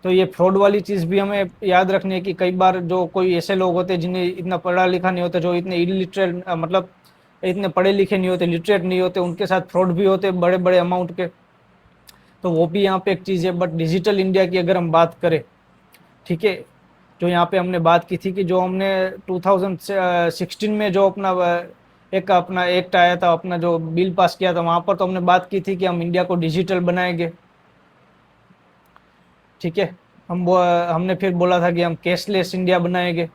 तो ये फ्रॉड वाली चीज़ भी हमें याद रखनी है कि कई बार जो कोई ऐसे लोग होते हैं जिन्हें इतना पढ़ा लिखा नहीं होता, जो इतने इलिटरेट मतलब इतने पढ़े लिखे नहीं होते, लिटरेट नहीं होते, उनके साथ फ्रॉड भी होते बड़े बड़े अमाउंट के। तो वो भी यहाँ पे एक चीज़ है। बट डिजिटल इंडिया की अगर हम बात करें, ठीक है, जो यहाँ पे हमने बात की थी कि जो हमने 2016 में जो अपना एक अपना एक्ट आया था, अपना जो बिल पास किया था, वहाँ पर तो हमने बात की थी कि हम इंडिया को डिजिटल बनाएंगे। ठीक है, हमने फिर बोला था कि हम कैशलेस इंडिया बनाएंगे।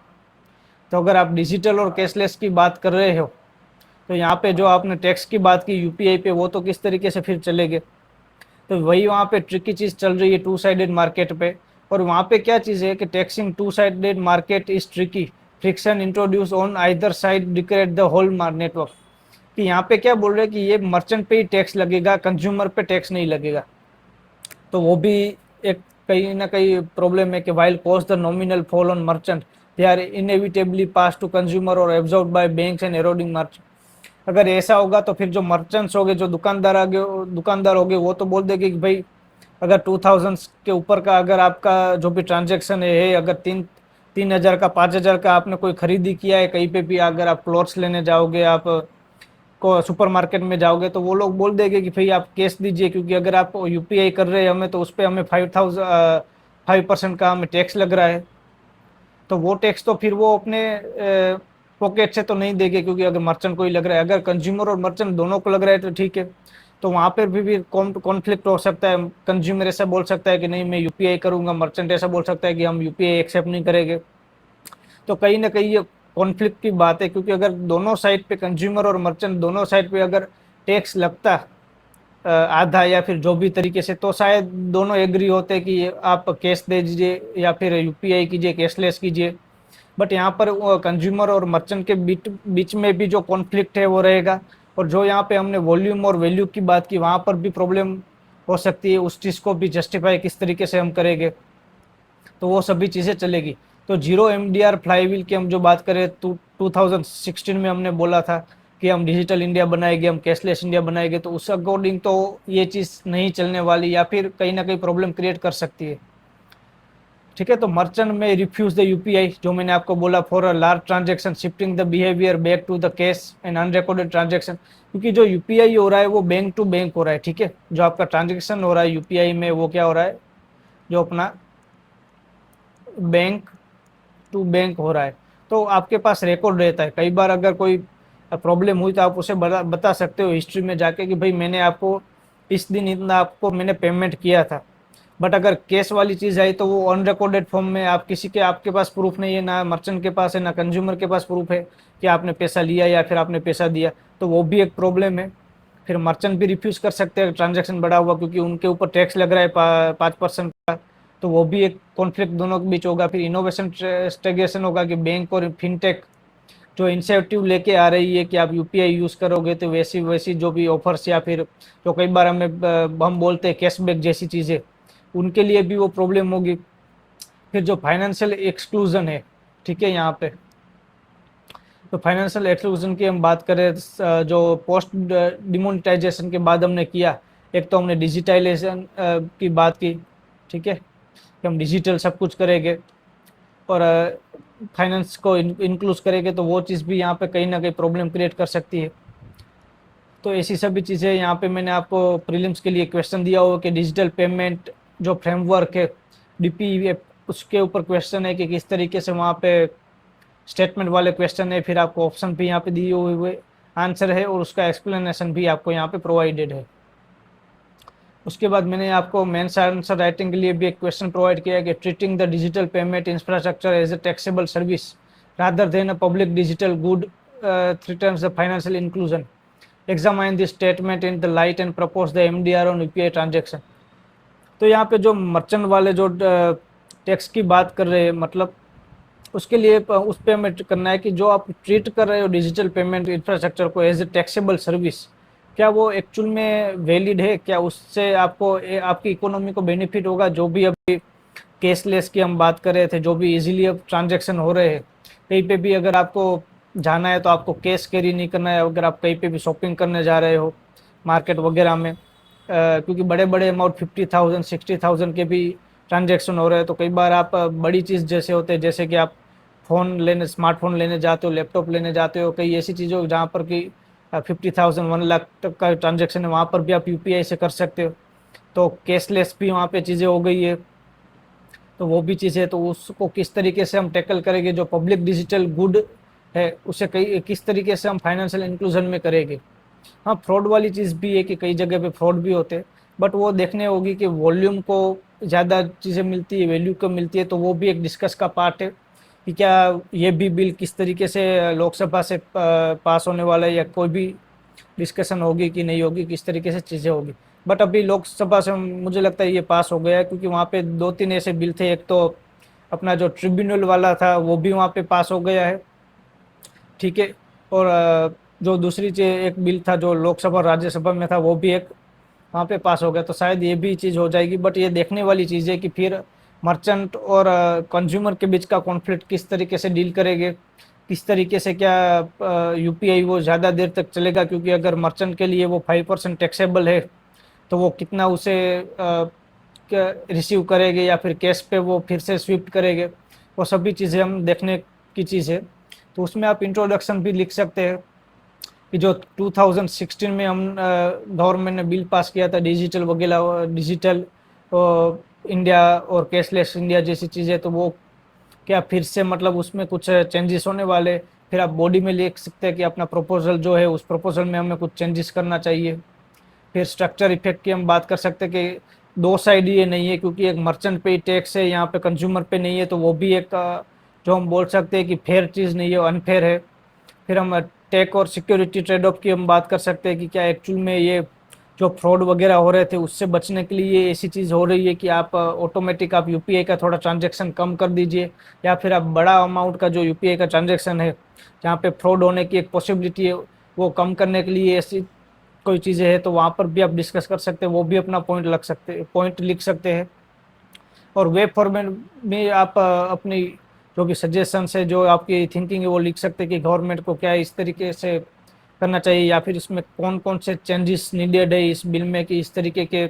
तो अगर आप डिजिटल और कैशलेस की बात कर रहे हो तो यहाँ पे जो आपने टैक्स की बात की यूपीआई पे, वो तो किस तरीके से फिर चलेंगे। तो वही वहाँ पे ट्रिकी चीज़ चल रही है टू साइडेड मार्केट पे। और वहाँ पे क्या चीज़ है कि taxing two sided market is tricky, friction introduce on either side degrade the whole network. कि यहाँ पे क्या बोल रहे हैं कि ये मर्चेंट पे ही टैक्स लगेगा, कंज्यूमर पे टैक्स नहीं लगेगा। तो वो भी एक कहीं ना कहीं प्रॉब्लम है कि while cost the nominal fall on merchant they are inevitably pass to consumer और absorb by banks and eroding margin. अगर ऐसा होगा तो फिर जो मर्चेंट्स हो गए, जो दुकानदार हो गए, वो तो बोल देंगे कि भाई अगर 2000 के ऊपर का अगर आपका जो भी ट्रांजेक्शन है, अगर 3000 का 5000 का आपने कोई खरीदी किया है कहीं पे भी, अगर आप क्लॉथ्स लेने जाओगे, आप को सुपरमार्केट में जाओगे, तो वो लोग बोल देंगे कि भाई आप कैश दीजिए, क्योंकि अगर आप यूपीआई कर रहे हैं हमें, तो उस पर हमें 5% का हमें टैक्स लग रहा है। तो वो टैक्स तो फिर वो अपने पॉकेट से तो नहीं देंगे, क्योंकि अगर मर्चेंट को ही लग रहा है। अगर कंज्यूमर और मर्चेंट दोनों को लग रहा है तो ठीक है, तो वहाँ पर भी कॉन्फ्लिक्ट हो सकता है। कंज्यूमर ऐसा बोल सकता है कि नहीं मैं यूपीआई करूंगा, मर्चेंट ऐसा बोल सकता है कि हम यूपीआई एक्सेप्ट नहीं करेंगे। तो कहीं ना कहीं ये कॉन्फ्लिक्ट की बात है, क्योंकि अगर दोनों साइड पे कंज्यूमर और मर्चेंट दोनों साइड पे अगर टैक्स लगता आधा या फिर जो भी तरीके से, तो शायद दोनों एग्री होते कि आप कैश दे दीजिए या फिर यूपीआई कीजिए, कैशलेस कीजिए। बट यहाँ पर कंज्यूमर और मर्चेंट के बीच बीच में भी जो कॉन्फ्लिक्ट है वो रहेगा। और जो यहाँ पे हमने वॉल्यूम और वैल्यू की बात की, वहाँ पर भी प्रॉब्लम हो सकती है। उस चीज़ को भी जस्टिफाई किस तरीके से हम करेंगे, तो वो सभी चीज़ें चलेगी। तो जीरो एमडीआर फ्लाईव्हील की हम जो बात करें, 2016 में हमने बोला था कि हम डिजिटल इंडिया बनाएंगे, हम कैशलेस इंडिया बनाएंगे, तो उस अकॉर्डिंग तो ये चीज़ नहीं चलने वाली, या फिर कहीं ना कहीं प्रॉब्लम क्रिएट कर सकती है। ठीक है, तो मर्चेंट में रिफ्यूज द यूपीआई, जो मैंने आपको बोला, for a large transaction shifting the behaviour back to the cash and unrecorded transaction. क्योंकि जो यूपीआई हो रहा है वो बैंक टू बैंक हो रहा है। ठीक है, जो आपका ट्रांजेक्शन हो रहा है यूपीआई में, वो क्या हो रहा है, जो अपना बैंक टू बैंक हो रहा है। तो आपके पास रिकॉर्ड रहता है। कई बार अगर कोई प्रॉब्लम हुई तो आप उसे बता सकते हो हिस्ट्री में जाके कि भाई मैंने आपको इस दिन इतना आपको मैंने पेमेंट किया था। बट अगर कैश वाली चीज़ आई तो वो अनरिकॉर्डेड फॉर्म में, आप किसी के आपके पास प्रूफ नहीं है, ना मर्चेंट के पास है ना कंज्यूमर के पास प्रूफ है कि आपने पैसा लिया या फिर आपने पैसा दिया, तो वो भी एक प्रॉब्लम है। फिर मर्चेंट भी रिफ्यूज़ कर सकते हैं ट्रांजैक्शन बढ़ा हुआ, क्योंकि उनके ऊपर टैक्स लग रहा है 5% का। तो वो भी एक कॉन्फ्लिक्ट दोनों के बीच होगा। फिर इनोवेशन स्टेगेशन होगा कि बैंक और फिनटेक जो इंसेंटिव लेके आ रही है कि आप यूपीआई यूज़ करोगे तो वैसी वैसी जो भी ऑफर्स, या फिर जो कई बार हम बोलते हैं कैशबैक जैसी चीज़ें, उनके लिए भी वो प्रॉब्लम होगी। फिर जो फाइनेंशियल एक्सक्लूजन है, ठीक है, यहाँ पे तो फाइनेंशियल एक्सक्लूजन की हम बात करें, जो पोस्ट डिमोनेटाइजेशन के बाद हमने किया, एक तो हमने डिजिटाइजेशन की बात की। ठीक है, कि हम डिजिटल सब कुछ करेंगे और फाइनेंस को इंक्लूड करेंगे, तो वो चीज़ भी यहाँ पे कहीं ना कहीं प्रॉब्लम क्रिएट कर सकती है। तो ऐसी सभी चीज़ें यहाँ पे मैंने आपको प्रीलिम्स के लिए क्वेश्चन दिया हो कि डिजिटल पेमेंट जो फ्रेमवर्क है डीपी, उसके ऊपर क्वेश्चन है कि किस तरीके से वहाँ पे स्टेटमेंट वाले क्वेश्चन है। फिर आपको ऑप्शन भी यहाँ पे दिए हुए आंसर है, और उसका एक्सप्लेनेशन भी आपको यहाँ पे प्रोवाइडेड है। उसके बाद मैंने आपको मेंस आंसर राइटिंग के लिए भी एक क्वेश्चन प्रोवाइड किया है कि treating the digital payment infrastructure as a taxable service rather than a public digital good threatens the financial inclusion, examine this statement in the light and propose the MDR on UPI transaction. तो यहाँ पे जो मर्चेंट वाले जो टैक्स की बात कर रहे हैं, मतलब उसके लिए उस पे हमें करना है कि जो आप ट्रीट कर रहे हो डिजिटल पेमेंट इंफ्रास्ट्रक्चर को एज ए टैक्सेबल सर्विस, क्या वो एक्चुअल में वैलिड है, क्या उससे आपको आपकी इकोनॉमी को बेनिफिट होगा। जो भी अभी कैशलेस की हम बात कर रहे थे, जो भी इजीली अब ट्रांजेक्शन हो रहे हैं, कहीं पे भी अगर आपको जाना है तो आपको कैश कैरी नहीं करना है। अगर आप कहीं पे भी शॉपिंग करने जा रहे हो मार्केट वगैरह में, क्योंकि बड़े बड़े अमाउंट 50,000 60,000 के भी ट्रांजेक्शन हो रहे हैं, तो कई बार आप बड़ी चीज़ जैसे होते हैं, जैसे कि आप फ़ोन लेने, स्मार्टफोन लेने जाते हो, लैपटॉप लेने जाते हो, कई ऐसी चीज़ों जहाँ पर कि 50,000 1 लाख तक का ट्रांजेक्शन है, वहाँ पर भी आप यूपीआई से कर सकते हो। तो कैशलेस भी वहाँ पे चीज़ें हो गई है। तो वो भी चीज़ है, तो उसको किस तरीके से हम टैकल करेंगे, जो पब्लिक डिजिटल गुड है उसे कई किस तरीके से हम फाइनेंशियल इंक्लूजन में करेंगे। हाँ, फ्रॉड वाली चीज़ भी है कि कई जगह पे फ्रॉड भी होते हैं, बट वो देखने होगी कि वॉल्यूम को ज़्यादा चीज़ें मिलती है, वैल्यू कम मिलती है, तो वो भी एक डिस्कस का पार्ट है कि क्या ये भी बिल किस तरीके से लोकसभा से पास होने वाला है, या कोई भी डिस्कशन होगी कि नहीं होगी, किस तरीके से चीज़ें होगी। बट अभी लोकसभा से मुझे लगता है ये पास हो गया है, क्योंकि वहाँ पे 2-3 ऐसे बिल थे। एक तो अपना जो ट्रिब्यूनल वाला था वो भी वहाँ पे पास हो गया है। ठीक है, और जो दूसरी चीज एक बिल था जो लोकसभा और राज्यसभा में था, वो भी एक वहाँ पे पास हो गया। तो शायद ये भी चीज़ हो जाएगी। बट ये देखने वाली चीज़ है कि फिर मर्चेंट और कंज्यूमर के बीच का कॉन्फ्लिक्ट किस तरीके से डील करेंगे। किस तरीके से क्या यूपीआई वो ज़्यादा देर तक चलेगा, क्योंकि अगर मर्चेंट के लिए वो 5% टैक्सेबल है तो वो कितना उसे रिसीव करेंगे या फिर कैश पे वो फिर से स्विफ्ट करेंगे, वो सभी चीज़ें हम देखने की चीज़ है। तो उसमें आप इंट्रोडक्शन भी लिख सकते हैं कि जो 2016 में हम गवर्नमेंट ने बिल पास किया था डिजिटल वगैरह, डिजिटल इंडिया और कैशलेस इंडिया जैसी चीज़ें, तो वो क्या फिर से मतलब उसमें कुछ चेंजेस होने वाले। फिर आप बॉडी में लिख सकते हैं कि अपना प्रपोजल जो है उस प्रपोजल में हमें कुछ चेंजेस करना चाहिए। फिर स्ट्रक्चर इफेक्ट की हम बात कर सकते हैं कि दो साइड ये नहीं है, क्योंकि एक मर्चेंट पे टैक्स है, यहाँ पे कंज्यूमर पे नहीं है, तो वो भी एक जो हम बोल सकते हैं कि फेयर चीज़ नहीं है, अनफेयर है। फिर हम टेक और सिक्योरिटी ट्रेड ऑफ की हम बात कर सकते हैं कि क्या एक्चुअल में ये जो फ्रॉड वगैरह हो रहे थे उससे बचने के लिए ये ऐसी चीज़ हो रही है कि आप ऑटोमेटिक आप यूपीआई का थोड़ा ट्रांजैक्शन कम कर दीजिए, या फिर आप बड़ा अमाउंट का जो यूपीआई का ट्रांजैक्शन है जहाँ पे फ्रॉड होने की एक पॉसिबिलिटी है वो कम करने के लिए ऐसी कोई चीज़ें हैं, तो वहाँ पर भी आप डिस्कस कर सकते हैं, वो भी अपना पॉइंट लिख सकते हैं। और वेब फॉर्मेट में आप अपनी जो भी सजेशंस है, जो आपकी थिंकिंग है वो लिख सकते हैं कि गवर्नमेंट को क्या इस तरीके से करना चाहिए, या फिर इसमें कौन कौन से चेंजेस नीडेड है इस बिल में, कि इस तरीके के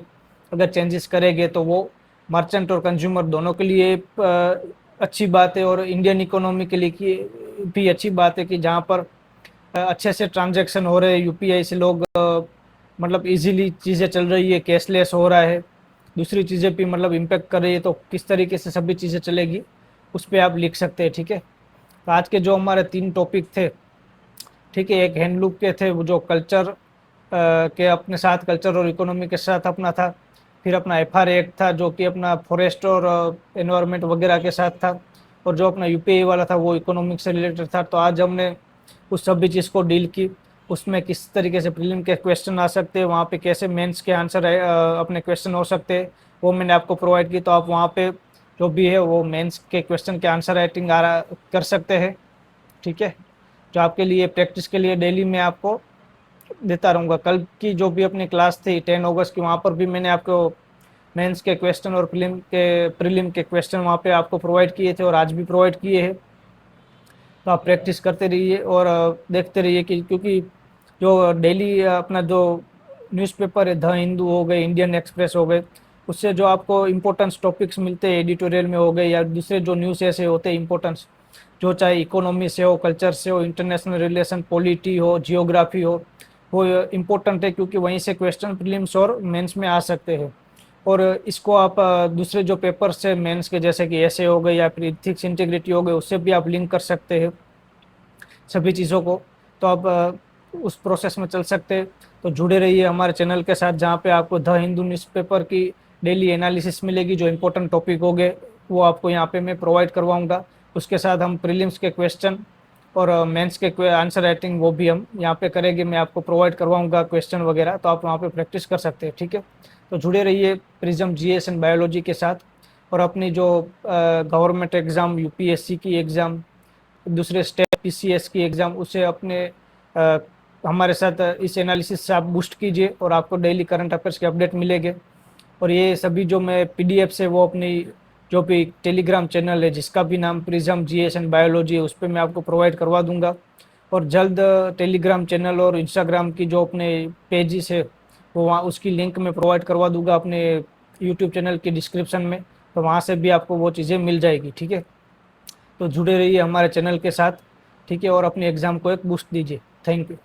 अगर चेंजेस करेंगे तो वो मर्चेंट और कंज्यूमर दोनों के लिए अच्छी बात है, और इंडियन इकोनॉमी के लिए भी अच्छी बात है कि जहाँ पर अच्छे से ट्रांजैक्शन हो रहे हैं यूपीआई से, लोग मतलब इजीली चीज़ें चल रही है, कैशलेस हो रहा है, दूसरी चीज़ें भी मतलब इम्पेक्ट कर रही है, तो किस तरीके से सभी चीज़ें चलेगी उस पर आप लिख सकते हैं। ठीक है, तो आज के जो हमारे 3 टॉपिक थे, ठीक है, एक हैंडलूम के थे वो जो कल्चर के अपने साथ, कल्चर और इकोनॉमी के साथ अपना था। फिर अपना एफआर एक्ट था जो कि अपना फॉरेस्ट और एनवायरनमेंट वगैरह के साथ था। और जो अपना यूपीआई वाला था वो इकोनॉमिक से रिलेटेड था। तो आज हमने उस सभी चीज़ को डील की, उसमें किस तरीके से प्रीलिम के क्वेश्चन आ सकते हैं, वहाँ पे कैसे मेंस के आंसर अपने क्वेश्चन हो सकते हैं, वो मैंने आपको प्रोवाइड की। तो आप वहाँ पे जो भी है वो मेंस के क्वेश्चन के आंसर राइटिंग कर सकते हैं। ठीक है, जो आपके लिए प्रैक्टिस के लिए डेली मैं आपको देता रहूँगा। कल की जो भी अपनी क्लास थी 10 अगस्त की, वहाँ पर भी मैंने आपको मेंस के क्वेश्चन और प्रीलिम के क्वेश्चन वहाँ पे आपको प्रोवाइड किए थे, और आज भी प्रोवाइड किए हैं। तो आप प्रैक्टिस करते रहिए और देखते रहिए कि, क्योंकि जो डेली अपना जो न्यूज़पेपर है, द हिंदू हो गए, इंडियन एक्सप्रेस हो गए, उससे जो आपको इम्पोर्टेंस टॉपिक्स मिलते हैं एडिटोरियल में हो गए, या दूसरे जो न्यूज़ ऐसे होते हैं इम्पोर्टेंस, जो चाहे इकोनॉमी से हो, कल्चर से हो, इंटरनेशनल रिलेशन, पॉलिटी हो, जियोग्राफी हो, वो इम्पोर्टेंट है, क्योंकि वहीं से क्वेश्चन प्रीलिम्स और मेंस में आ सकते हैं। और इसको आप दूसरे जो पेपर से मेंस के, जैसे कि ऐसे हो गए या फिर इथिक्स इंटीग्रिटी हो गए, उससे भी आप लिंक कर सकते हैं सभी चीज़ों को। तो आप उस प्रोसेस में चल सकते हैं। तो जुड़े रहिए हमारे चैनल के साथ, जहाँ पे आपको द हिंदू न्यूज़पेपर की डेली एनालिसिस मिलेगी, जो इंपॉर्टेंट टॉपिक हो गए वो आपको यहाँ पे मैं प्रोवाइड करवाऊँगा। उसके साथ हम प्रीलिम्स के क्वेश्चन और मेंस के आंसर राइटिंग वो भी हम यहाँ पे करेंगे, मैं आपको प्रोवाइड करवाऊँगा क्वेश्चन वगैरह, तो आप वहाँ पे प्रैक्टिस कर सकते हैं। ठीक है, तो जुड़े रहिए प्रिज्म जीएस एंड बायोलॉजी के साथ। और अपनी जो गवर्नमेंट एग्ज़ाम, यूपीएससी की एग्ज़ाम, दूसरे स्टेट पीसीएस की एग्ज़ाम, उसे अपने अ, हमारे साथ इस एनालिसिस से आप बूस्ट कीजिए, और आपको डेली करंट अफेयर्स के अपडेट मिलेंगे। और ये सभी जो मैं पीडीएफ है वो अपनी जो भी टेलीग्राम चैनल है, जिसका भी नाम प्रिज्म जीएस एंड बायोलॉजी है, उस पर मैं आपको प्रोवाइड करवा दूंगा। और जल्द टेलीग्राम चैनल और इंस्टाग्राम की जो अपने पेजेस है वो वहाँ उसकी लिंक मैं प्रोवाइड करवा दूंगा अपने यूट्यूब चैनल के डिस्क्रिप्शन में, तो वहाँ से भी आपको वो चीज़ें मिल जाएगी। ठीक है, तो जुड़े रहिए हमारे चैनल के साथ। ठीक है, और अपनी एग्ज़ाम को एक बूस्ट दीजिए। Thank you.